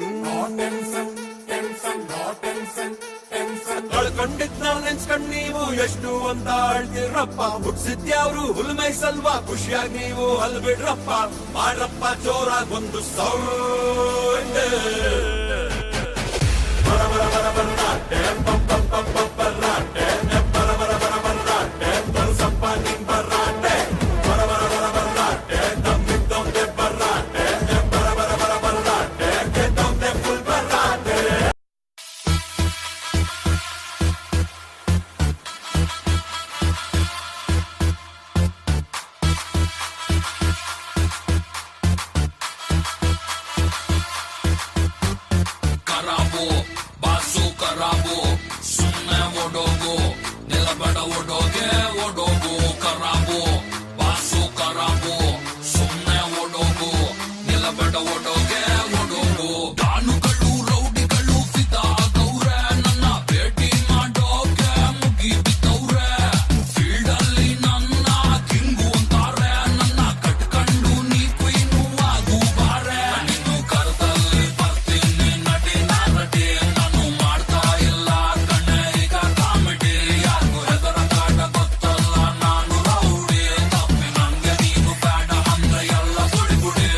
ಕಳ್ಕೊಂಡಿದ್ ನಾವ್ ನೆನ್ಸ್ಕೊಂಡ್ ನೀವು ಎಷ್ಟು ಅಂತ ಅಳ್ತಿರಪ್ಪ. ಹುಟ್ಸಿದ್ಯಾವ್ರು ಹುಲ್ಮೈಸಲ್ವಾ, ಖುಷಿಯಾಗಿ ನೀವು ಅಲ್ಬಿಡ್ರಪ್ಪ. ಮಾಡ್ರಪ್ಪ ಜೋರಾಗ್ ಒಂದು ಸೌಂಡ್. ಬರ ಬರ ಬರ ಬರ್ರಾಟೆ, ಪಂ ಪಂ ಪಂ ಪಂ ಬರ್ರಾಟೆ. ಬರ ಬರ ಬರ ಬರ್ರಾಟೆ, ಬರ್ಸಪ್ಪ ನಿನ್ ಬರ್ರಾಟೆ. ಬರ ಬರ ಬರ ಬರ್ರಾಟೆ, ದಮ್ಮಿದ್ದೊಂದೆ ಬರ್ರಾಟೆ. ಬರ ಬರ ಬರ ಬರ್ರಾಟೆ, ಗೆದ್ದೊಂದೆ ಫುಲ್ ಬರ್ರಾಟೆ. Karabo, basu karabo, sunna ಓಡೋಗೆ ಓಡೋಗು ಕರಾಬು ಬಾಸು ಕರಾಬು ಸುಮ್ನೆ ಓಡೋಗು ನಿಲ್ಲಬೇಡ ಓಡೋಗೆ ಓಡೋಗು ಗಾನುಗಳು ರೌಡಿಗಳು ಫಿದಾ ಆಗವ್ರೆ ನನ್ನ ಭೇಟಿ ಮಾಡೋಕೆ ಮುಗಿ ಬಿದ್ದವ್ರೆ ಫೀಲ್ಡ್ ಅಲ್ಲಿ ನನ್ನ ಕಿಂಗು ಅಂತಾರೆ ನನ್ನ ಕಟ್ಕೊಂಡು ನೀ ಕ್ವೀನು ಆಗು ಬಾರೆ ನೀನು ಕರ್ದಲ್ಲಿ ಬರ್ತೀನಿ ನಟಿ ನಟಿ ನಾನು ಮಾಡ್ತಾ ಇಲ್ಲ ಕಣೆ ಈಗ ಕಾಮಿಡಿ ಯಾರು ಹೆದರ ಕಾಟ ಗೊತ್ತಲ್ಲ ನಾನು ರೌಡಿ ತಪ್ಪಿ ನಂಗೆ ನೀನು ಬೇಡ ಅಂದ್ರೆ ಎಲ್ಲ ಬುಡಿ ಬುಡಿ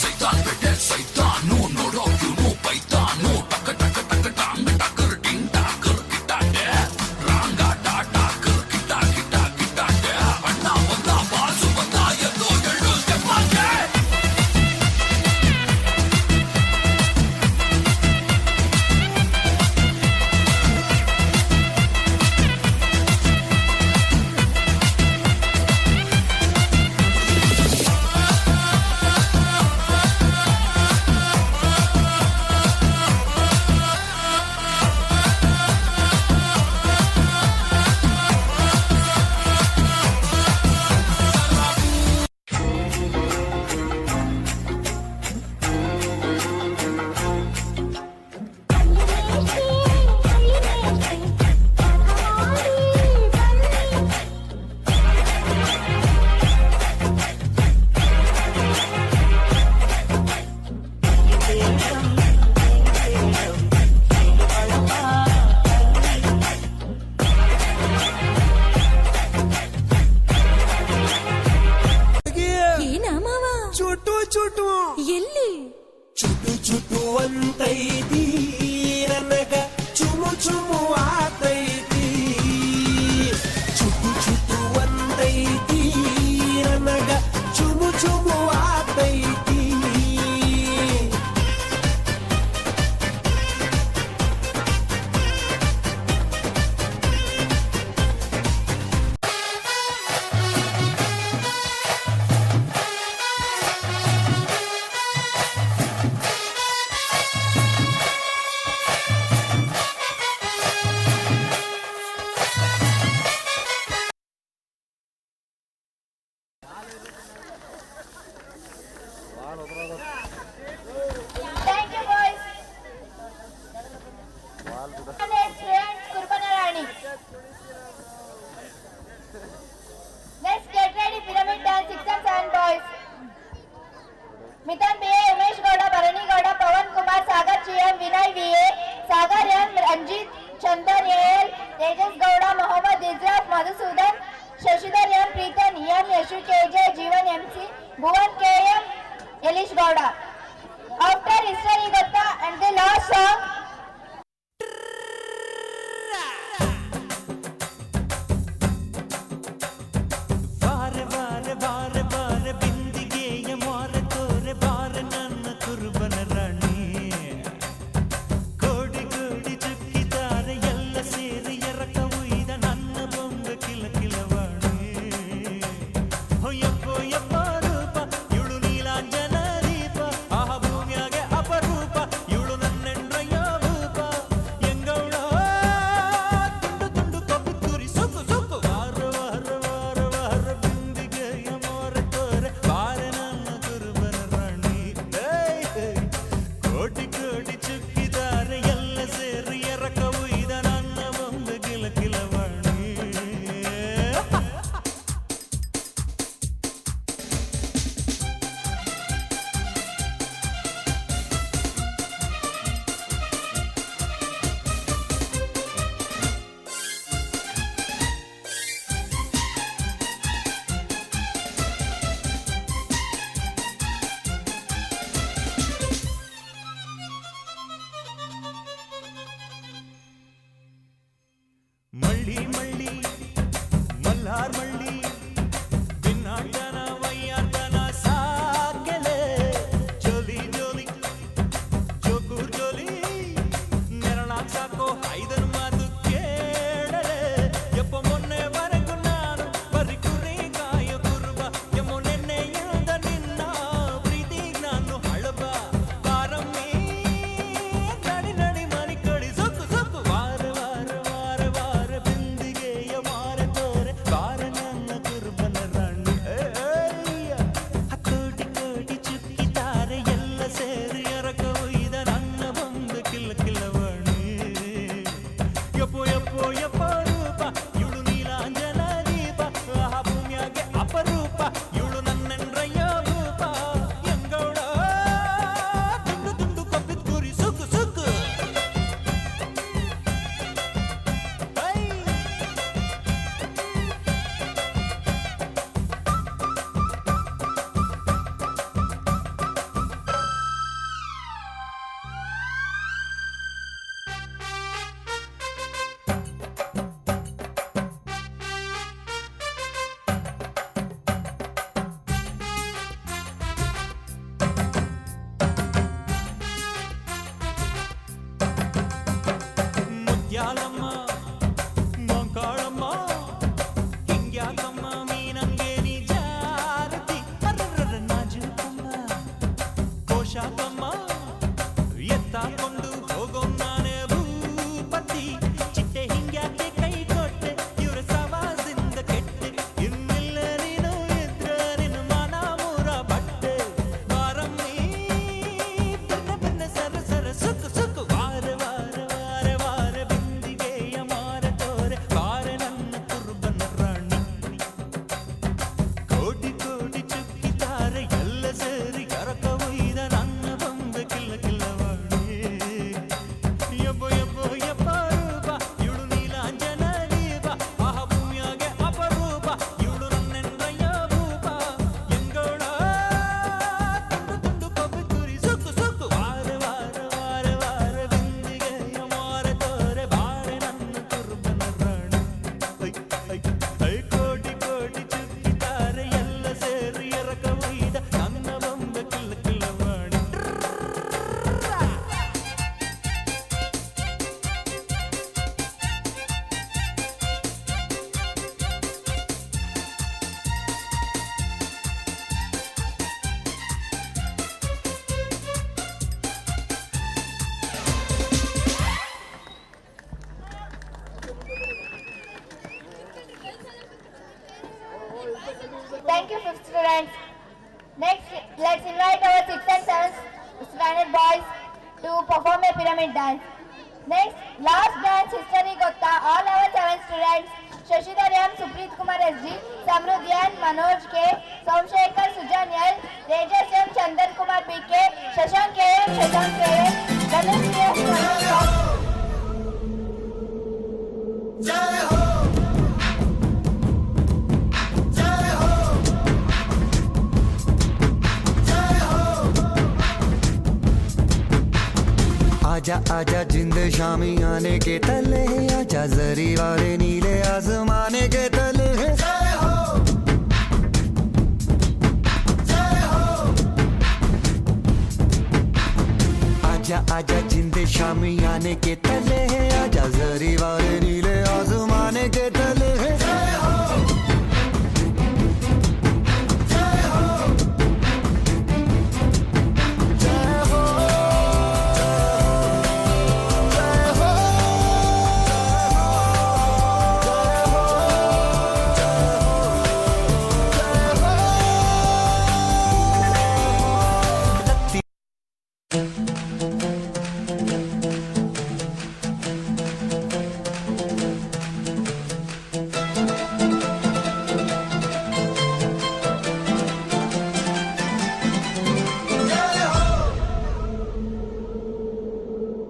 ಸೈತಾನ್ ಬಿಟ್ಟೆ ಸೈತಾನು ನೋಡೋ ಇವನು ಪೈತಾನು ಟಕ ಟಕ ಟಕ ಟಾಂಗ್ ಟಕರ್ ಟಿಂಗ್ ಟಾಕರ್ ಕಿಟ್ಟಾಟೆ ರಾಂಗ ಟಾಟಾಕರ್ ಕಿಟ್ಟ ಕಿಟ್ಟ ಕಿಟ್ಟಾಟೆ ಅಣ್ಣ ಬಂದ ಬಾಸು ಬಂದ ಎದ್ದು ಎಳ್ಳು ಸ್ಟೆಪ್ ಹಾಕೆ ಏನ ಮಾವ ಚುಟು ಚುಟು ಎಲ್ಲಿ ಚುಟು ಚುಟು ಅಂತೈತಿ ನನಗ ಚುಮು ಚುಮು ಆತೈತಿ ಚುಟು ಚುಟು ಅಂತೈತಿ ನನಗ ಚುಮು ಚುಮು ಆತೈತಿ Thank you, boys. Next, friends, Kurbanarani. Let's get ready, pyramid dance, 6 and 7 boys. Mithan B.A., Umesh Gowda, Bharani Gowda, Pawan Kumar, Sagar G.M., Vinay V.A., Sagar M., Ranjit, Chandar A.L., Tejas Gowda, Mohammad Izraf, Madhusudan, Shashidhar M., Preetan, Ian, Yashu K.J., Jeevan M.C., Bhuvan K.M., Elish Gowda. After History Gotta and the last song, ಬಾರೆ ಬಾರೆ ಬಾರೆ ಬಾರೆ ಬಿಂದಿಗೆಯ ಮಾರೆ ತೋರೆ ಬಾರೆ ನನ್ನ ಕುರುಬನ ರಾಣಿ ಕೋಡಿ ಕೋಡಿ ಚುಕ್ಕಿದ್ದಾರೆ ಎಲ್ಲ ಸೇರಿ ಎರಕ ಉಯ್ದ ನನ್ನ ಬೊಂಬೆ ಕಿಲ ಕಿಲವಾಣಿ ಹೊಯ್ಯಪ್ಪೋ ಯಪ್ಪ ರೂಪ ಇವಳು ನೀಲಾಂಜನ ದೀಪ ಆಹ ಭೂಮಿಯಾಗೆ ಅಪರೂಪ ಇವಳು ನನ್ನೆಂಡ್ರಯ್ಯ Thank you, 5th students. Next, let's invite our 6th and 7th standard boys to perform a pyramid dance. Next, last dance history gotta all our 7 students Shashidhar M, Supreet Kumar SG, Samruddhi N, Manoj K, Somshekhar Sujan L, Tejas M, Chandan Kumar BK, Shashank KM, Shashank KM, Ganesh PS जय हो जय हो जय हो आजा आजा जिंद शामी आने के तले आजा जरी वाले नीले आसमाने के तले जय हो जय हो आजा आजा जिंद शामी आने के तले आजा जरी वाले नीले आसमाने के तले जय हो जय हो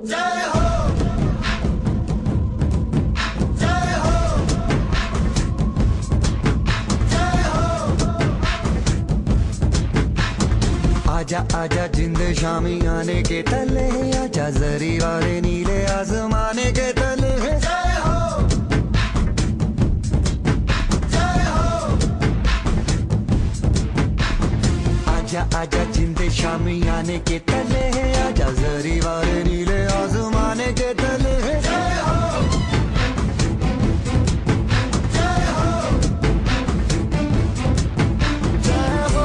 जय हो आजा आजा जिंद शामी आने के तले आजा जरी वाले नीले आसमाने के तले जय हो जय हो आजा आजा जिंद शामी आने के तले आजा जरी वाले नीले आसमाने के तले जय हो जय हो जय हो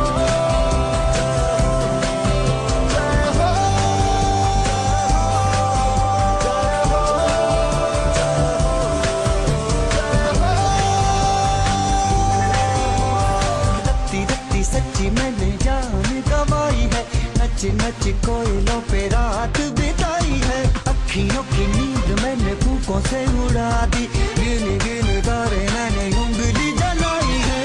सच्ची मैंने जान गवाई है नच नच कोयलों पे रात बिताई है अखियों की नींद मैंने फूकों से उड़ा दी गिन गिन तारे मैंने उंगली जलाई है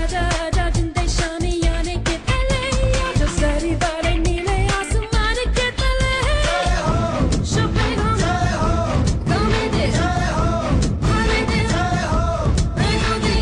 आजा आजा जिंदे शामी आने के तले आजा सारी बारें नीले आसमान के तले शुभे हो गमे दे हाले दे रेगो दे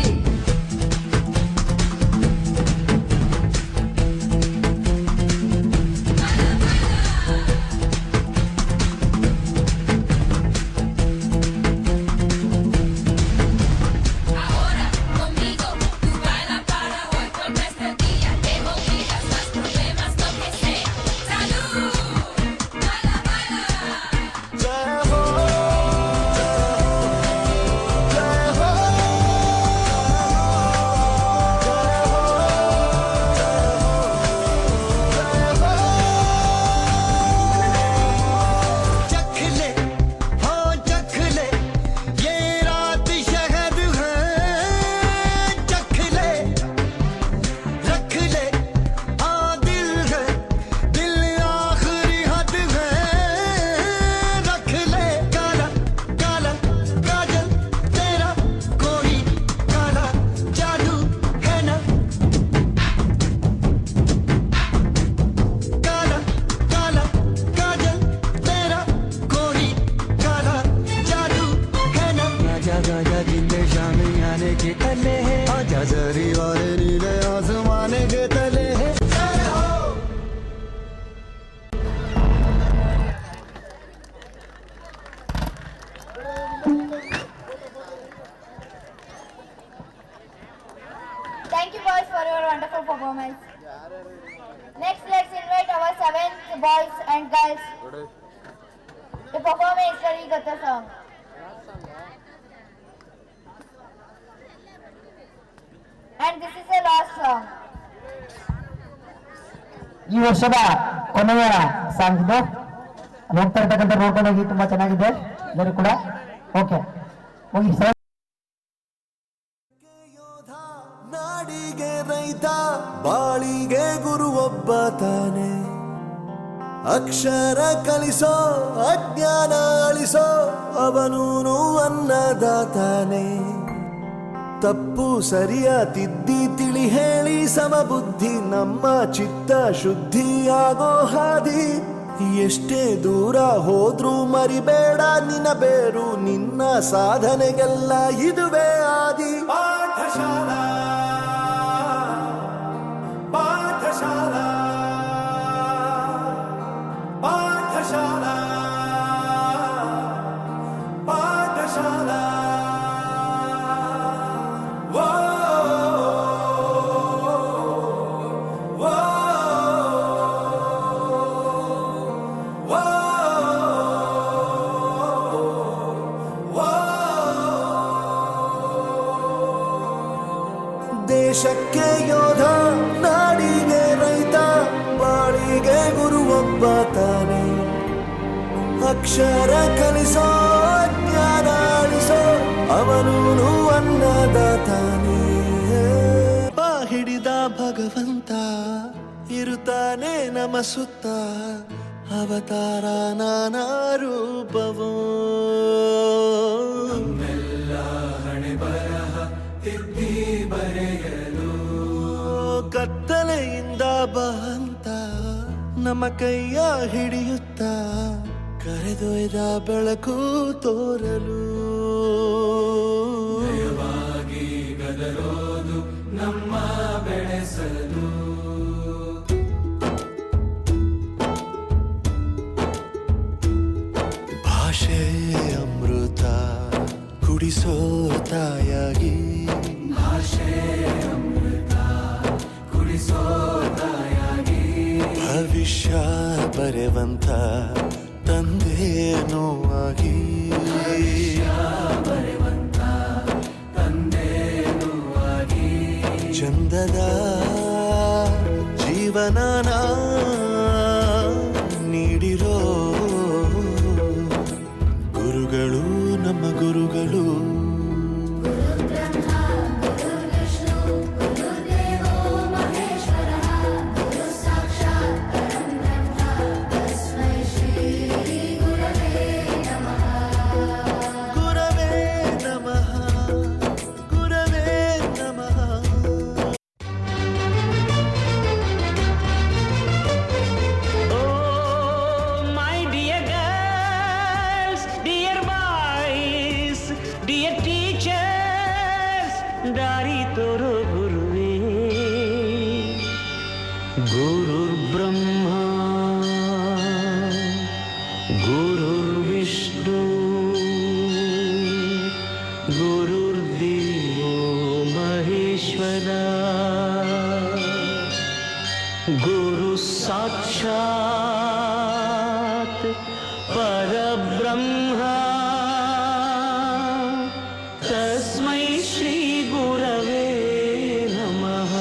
Thank you boys for your wonderful performance. Next, let's invite our 7th boys and girls to perform a history Gatha song. And this is the last song. ಈ ವರ್ಷದ ಕೊನೆಯ ಸಾಂಗ್ ಇದು ಹೋಗ್ತಾ ಇರ್ತಕ್ಕಂಥ ನೋಡ್ಕೊಂಡು ಹೋಗಿ ತುಂಬಾ ಚೆನ್ನಾಗಿದೆ ಎಲ್ಲರೂ ಕೂಡ ಓಕೆ ಹೋಗಿ ರೈತ ಬಾಳಿಗೆ ಗುರು ಒಬ್ಬ ತಾನೆ. ಅಕ್ಷರ ಕಲಿಸೋ ಅಜ್ಞಾನ ಅಳಿಸೋ ಅವನೂನು ಅನ್ನದಾತಾನೆ. ತಪ್ಪು ಸರಿಯ ತಿದ್ದಿ ತಿಳಿ ಹೇಳಿ ಸಮಬುದ್ಧಿ ನಮ್ಮ ಚಿತ್ತ ಶುದ್ಧಿಯಾಗೋ ಹಾದಿ. ಎಷ್ಟೇ ದೂರ ಹೋದ್ರೂ ಮರಿಬೇಡ ನಿನ್ನ ಬೇರು, ನಿನ್ನ ಸಾಧನೆಗೆಲ್ಲ ಇದುವೇ ಆದಿ. ಪಾಠಶಾಲಾ ಪಾಠಶಾಲಾ ಪಾಠಶಾಲಾ ಪಾಠಶಾಲಾ. ದೇಶಕ್ಕೆ ಯೋಧ ನಾಡಿಗೆ ರೈತ ಬಾಳಿಗೆ ಗುರು ಒಬ್ಬ ತಾನೆ. ಅಕ್ಷರ ಕಲಿಸೋ ಜ್ಞಾನ ಅಳಿಸೋ ಅವನೂನು ಅನ್ನದಾತಾನೆ. ಬಾ ಹಿಡಿದ ಭಗವಂತ ಇರುತ್ತಾನೆ ನಮ ಸುತ್ತ, ಅವತಾರ ನಾನಾ ರೂಪವೋ. ಹಣೆ ಬರಹ ತಿದ್ದಿ ಬರೆಯಲು ಕತ್ತಲೆಯಿಂದ ಬಂತ ನಮ್ಮ ಕೈಯ ಹಿಡಿಯುತ್ತ ಕರೆದೊಯ್ದ ಬೆಳಕು ತೋರಲು. ದೇವಾಗಿ ಗದರೋದು ನಮ್ಮ ಬೆಳೆಸಲು. ಭಾಷೆ ಅಮೃತ ಕುಡಿಸೋ ತಾಯಾಗಿ. ಭಾಷೆ ಅಮೃತ ಕುಡಿಸೋ ತಾಯಾಗಿ. ಭವಿಷ್ಯ ಬರೆವಂತ ತಂದೆನೂ ಆಗಿ. ಬರೆವಂತ ತಂದೆನೂ ಆಗಿ. ಚಂದದ ಜೀವನನ ನೀಡಿರೋ ಗುರುಗಳು ನಮ್ಮ ಗುರುಗಳು. ದಾರಿ ತೋರೋ ಗುರುವೇ. ಗುರುರ್ ಬ್ರಹ್ಮ ಗುರುರ್ ವಿಷ್ಣು ಗುರುರ್ ದೇವೋ ಮಹೇಶ್ವರ. ಗುರು ಸಾಕ್ಷಾತ್ ಪರಬ್ರಹ್ಮ ತಸ್ಮೈ ಶ್ರೀ ಗುರವೇ ನಮಃ.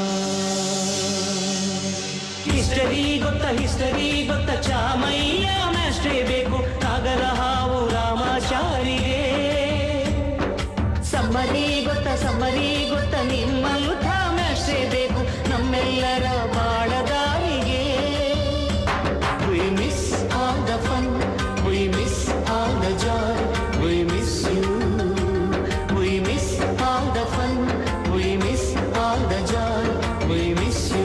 ಹಿಸ್ಟರಿ ಗೊತ್ತ ಚಾಮಯ್ಯ ಮ್ಯಾಸ್ಟ್ರೇ ಬೇಕು ಕಾಗರ ಹಾವು ರಾಮಾಚಾರಿಗೆ. ಸಮ್ಮರಿ ಗೊತ್ತ ನಿಮ್ಮಂಥ ಮ್ಯಾಸ್ಟ್ರೇ ಬೇಕು ನಮ್ಮೆಲ್ಲರ ಬಾಳದಾರಿಗೆ. We miss all the fun, we miss all the joy, we miss you. We miss all the fun, we miss all the joy, we miss you.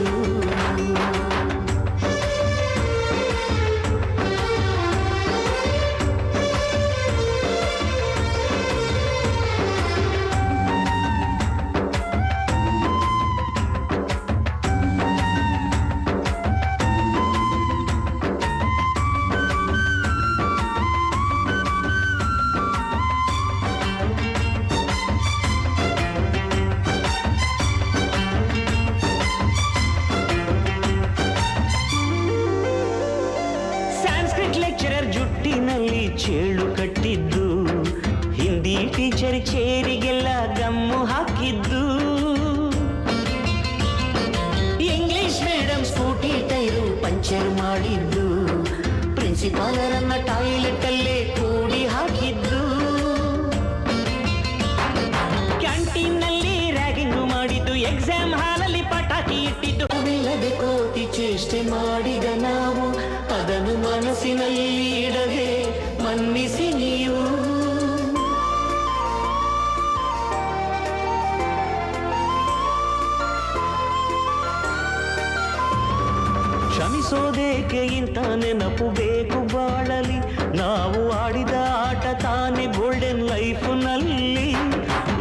ಚೇಳು ಕಟ್ಟಿದ್ದು, ಹಿಂದಿ ಟೀಚರ್ ಚೇರಿಗೆಲ್ಲ ಗಮ್ಮು ಹಾಕಿದ್ದು, English madam scooty tyre puncture ಮಾಡಿದ್ದು, ಪ್ರಿನ್ಸಿಪಾಲರನ್ನ toilet ಅಲ್ಲೇ ಕೂಡಿ ಹಾಕಿದ್ದು, canteen ನಲ್ಲಿ ragging ಮಾಡಿದ್ದು, exam ಹಾಲಲ್ಲಿ ಪಟ ಯೋಚಿಸೋದೇಕೆ ಇಂಥ ನೆನಪು ಬೇಕು ಬಾಳಲಿ ನಾವು ಆಡಿದ ಆಟ ತಾನೇ golden ಲೈಫ್ನಲ್ಲಿ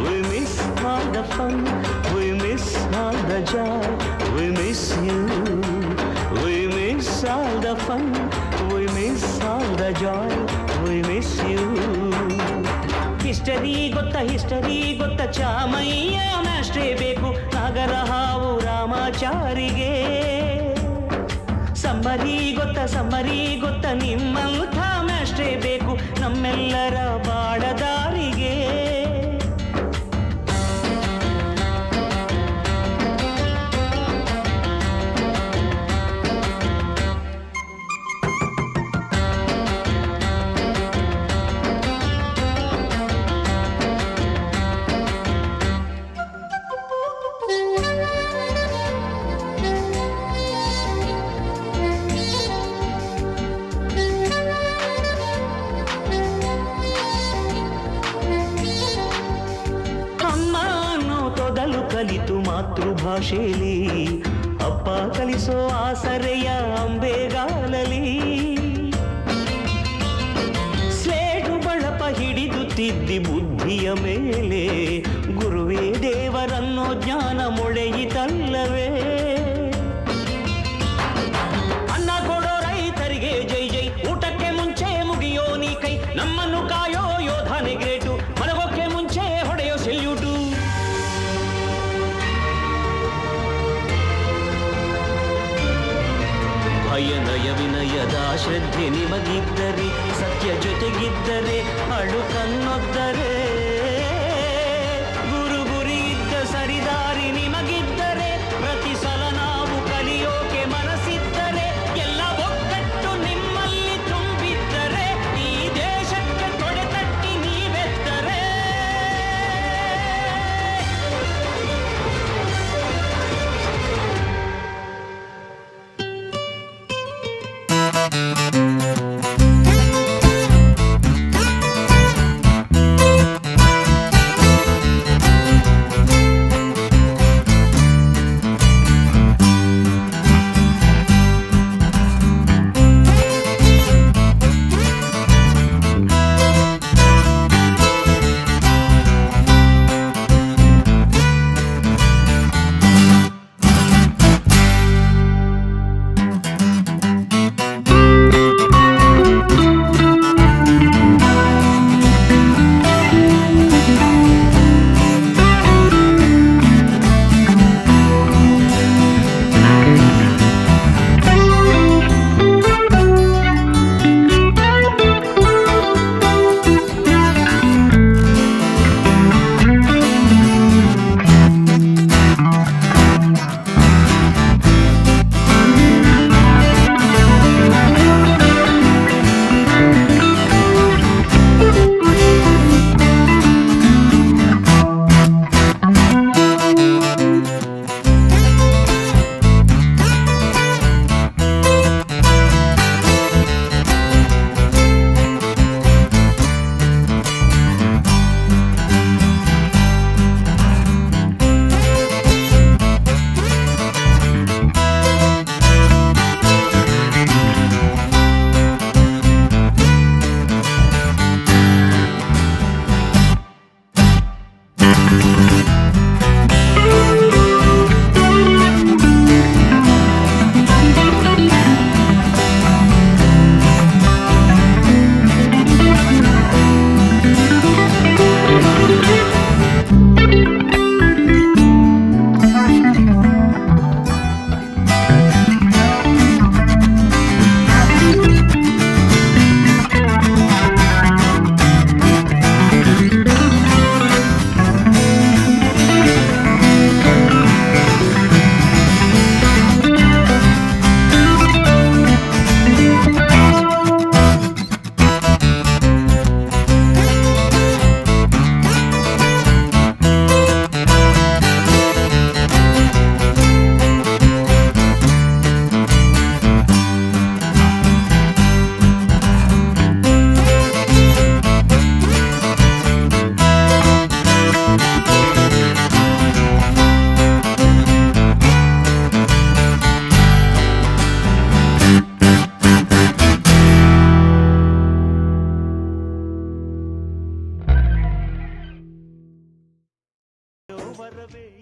We miss all the fun, we miss all the joy, we miss you. We miss all the fun, we miss all the joy, we miss you. History ಗೊತ್ತ ಚಾಮಯ್ಯ ಮಾಸ್ಟ್ರೇ ಬೇಕು ನಾಗರ ಹಾವು ರಾಮಾಚಾರಿಗೆ ಸಮ್ಮರಿ ಗೊತ್ತ ನಿಮ್ಮಂಥ ಮಾಸ್ಟ್ರೇ ಬೇಕು ನಮ್ಮೆಲ್ಲರ ಬಾಳದಾರಿಗೆ ಕಲಿತು ಮಾತೃಭಾಷೆಯಲ್ಲಿ ಅಪ್ಪ ಕಲಿಸೋ ಆಸರೆಯ ಅಂಬೆಗಾಲಲಿ ಸ್ಲೇಟು ಬಳಪ ಹಿಡಿದು ತಿದ್ದಿ ಬುದ್ಧಿಯ ಮೇಲೆ ಗುರುವೇ ದೇವರನ್ನೋ ಜ್ಞಾನ ಮೊಳೆಯಿತಲ್ಲವೇ ಅನ್ನ ಕೊಡೋ ರೈತರಿಗೆ ಜೈ ಜೈ ಊಟಕ್ಕೆ ಮುಂಚೆ ಮುಗಿಯೋ ನೀ ಕೈ ನಮ್ಮನ್ನು ಕಾಯೋ ಯೋಧನೆ ಗ್ರೇಟು ಮಲಗೋಕ್ಕೆ ಮುಂಚೆ ಹೊಡೆಯೋ ಸೆಲ್ಯೂಟು ಭಯನಯ ವಿನಯದ ಶ್ರದ್ಧೆ ನಿಮಗಿದ್ದರೆ ಸತ್ಯ ಜೊತೆಗಿದ್ದರೆ ಅಳು ಕನ್ನೊದ್ದರೆ ಗುರಿ ಇದ್ದ ಸರಿದಾರಿ ನಿಮಗಿದ್ದರೆ ಪ್ರತಿ ಸಲ ನಾವು ಕಲಿಯೋಕೆ ಮನಸ್ಸಿದ್ದರೆ ಎಲ್ಲ ಒಗ್ಗಟ್ಟು ನಿಮ್ಮಲ್ಲಿ ತುಂಬಿದ್ದರೆ ಈ ದೇಶಕ್ಕೆ ತೊಡೆತಟ್ಟಿ ನೀವೆತ್ತರೆ ಜೀವವೇ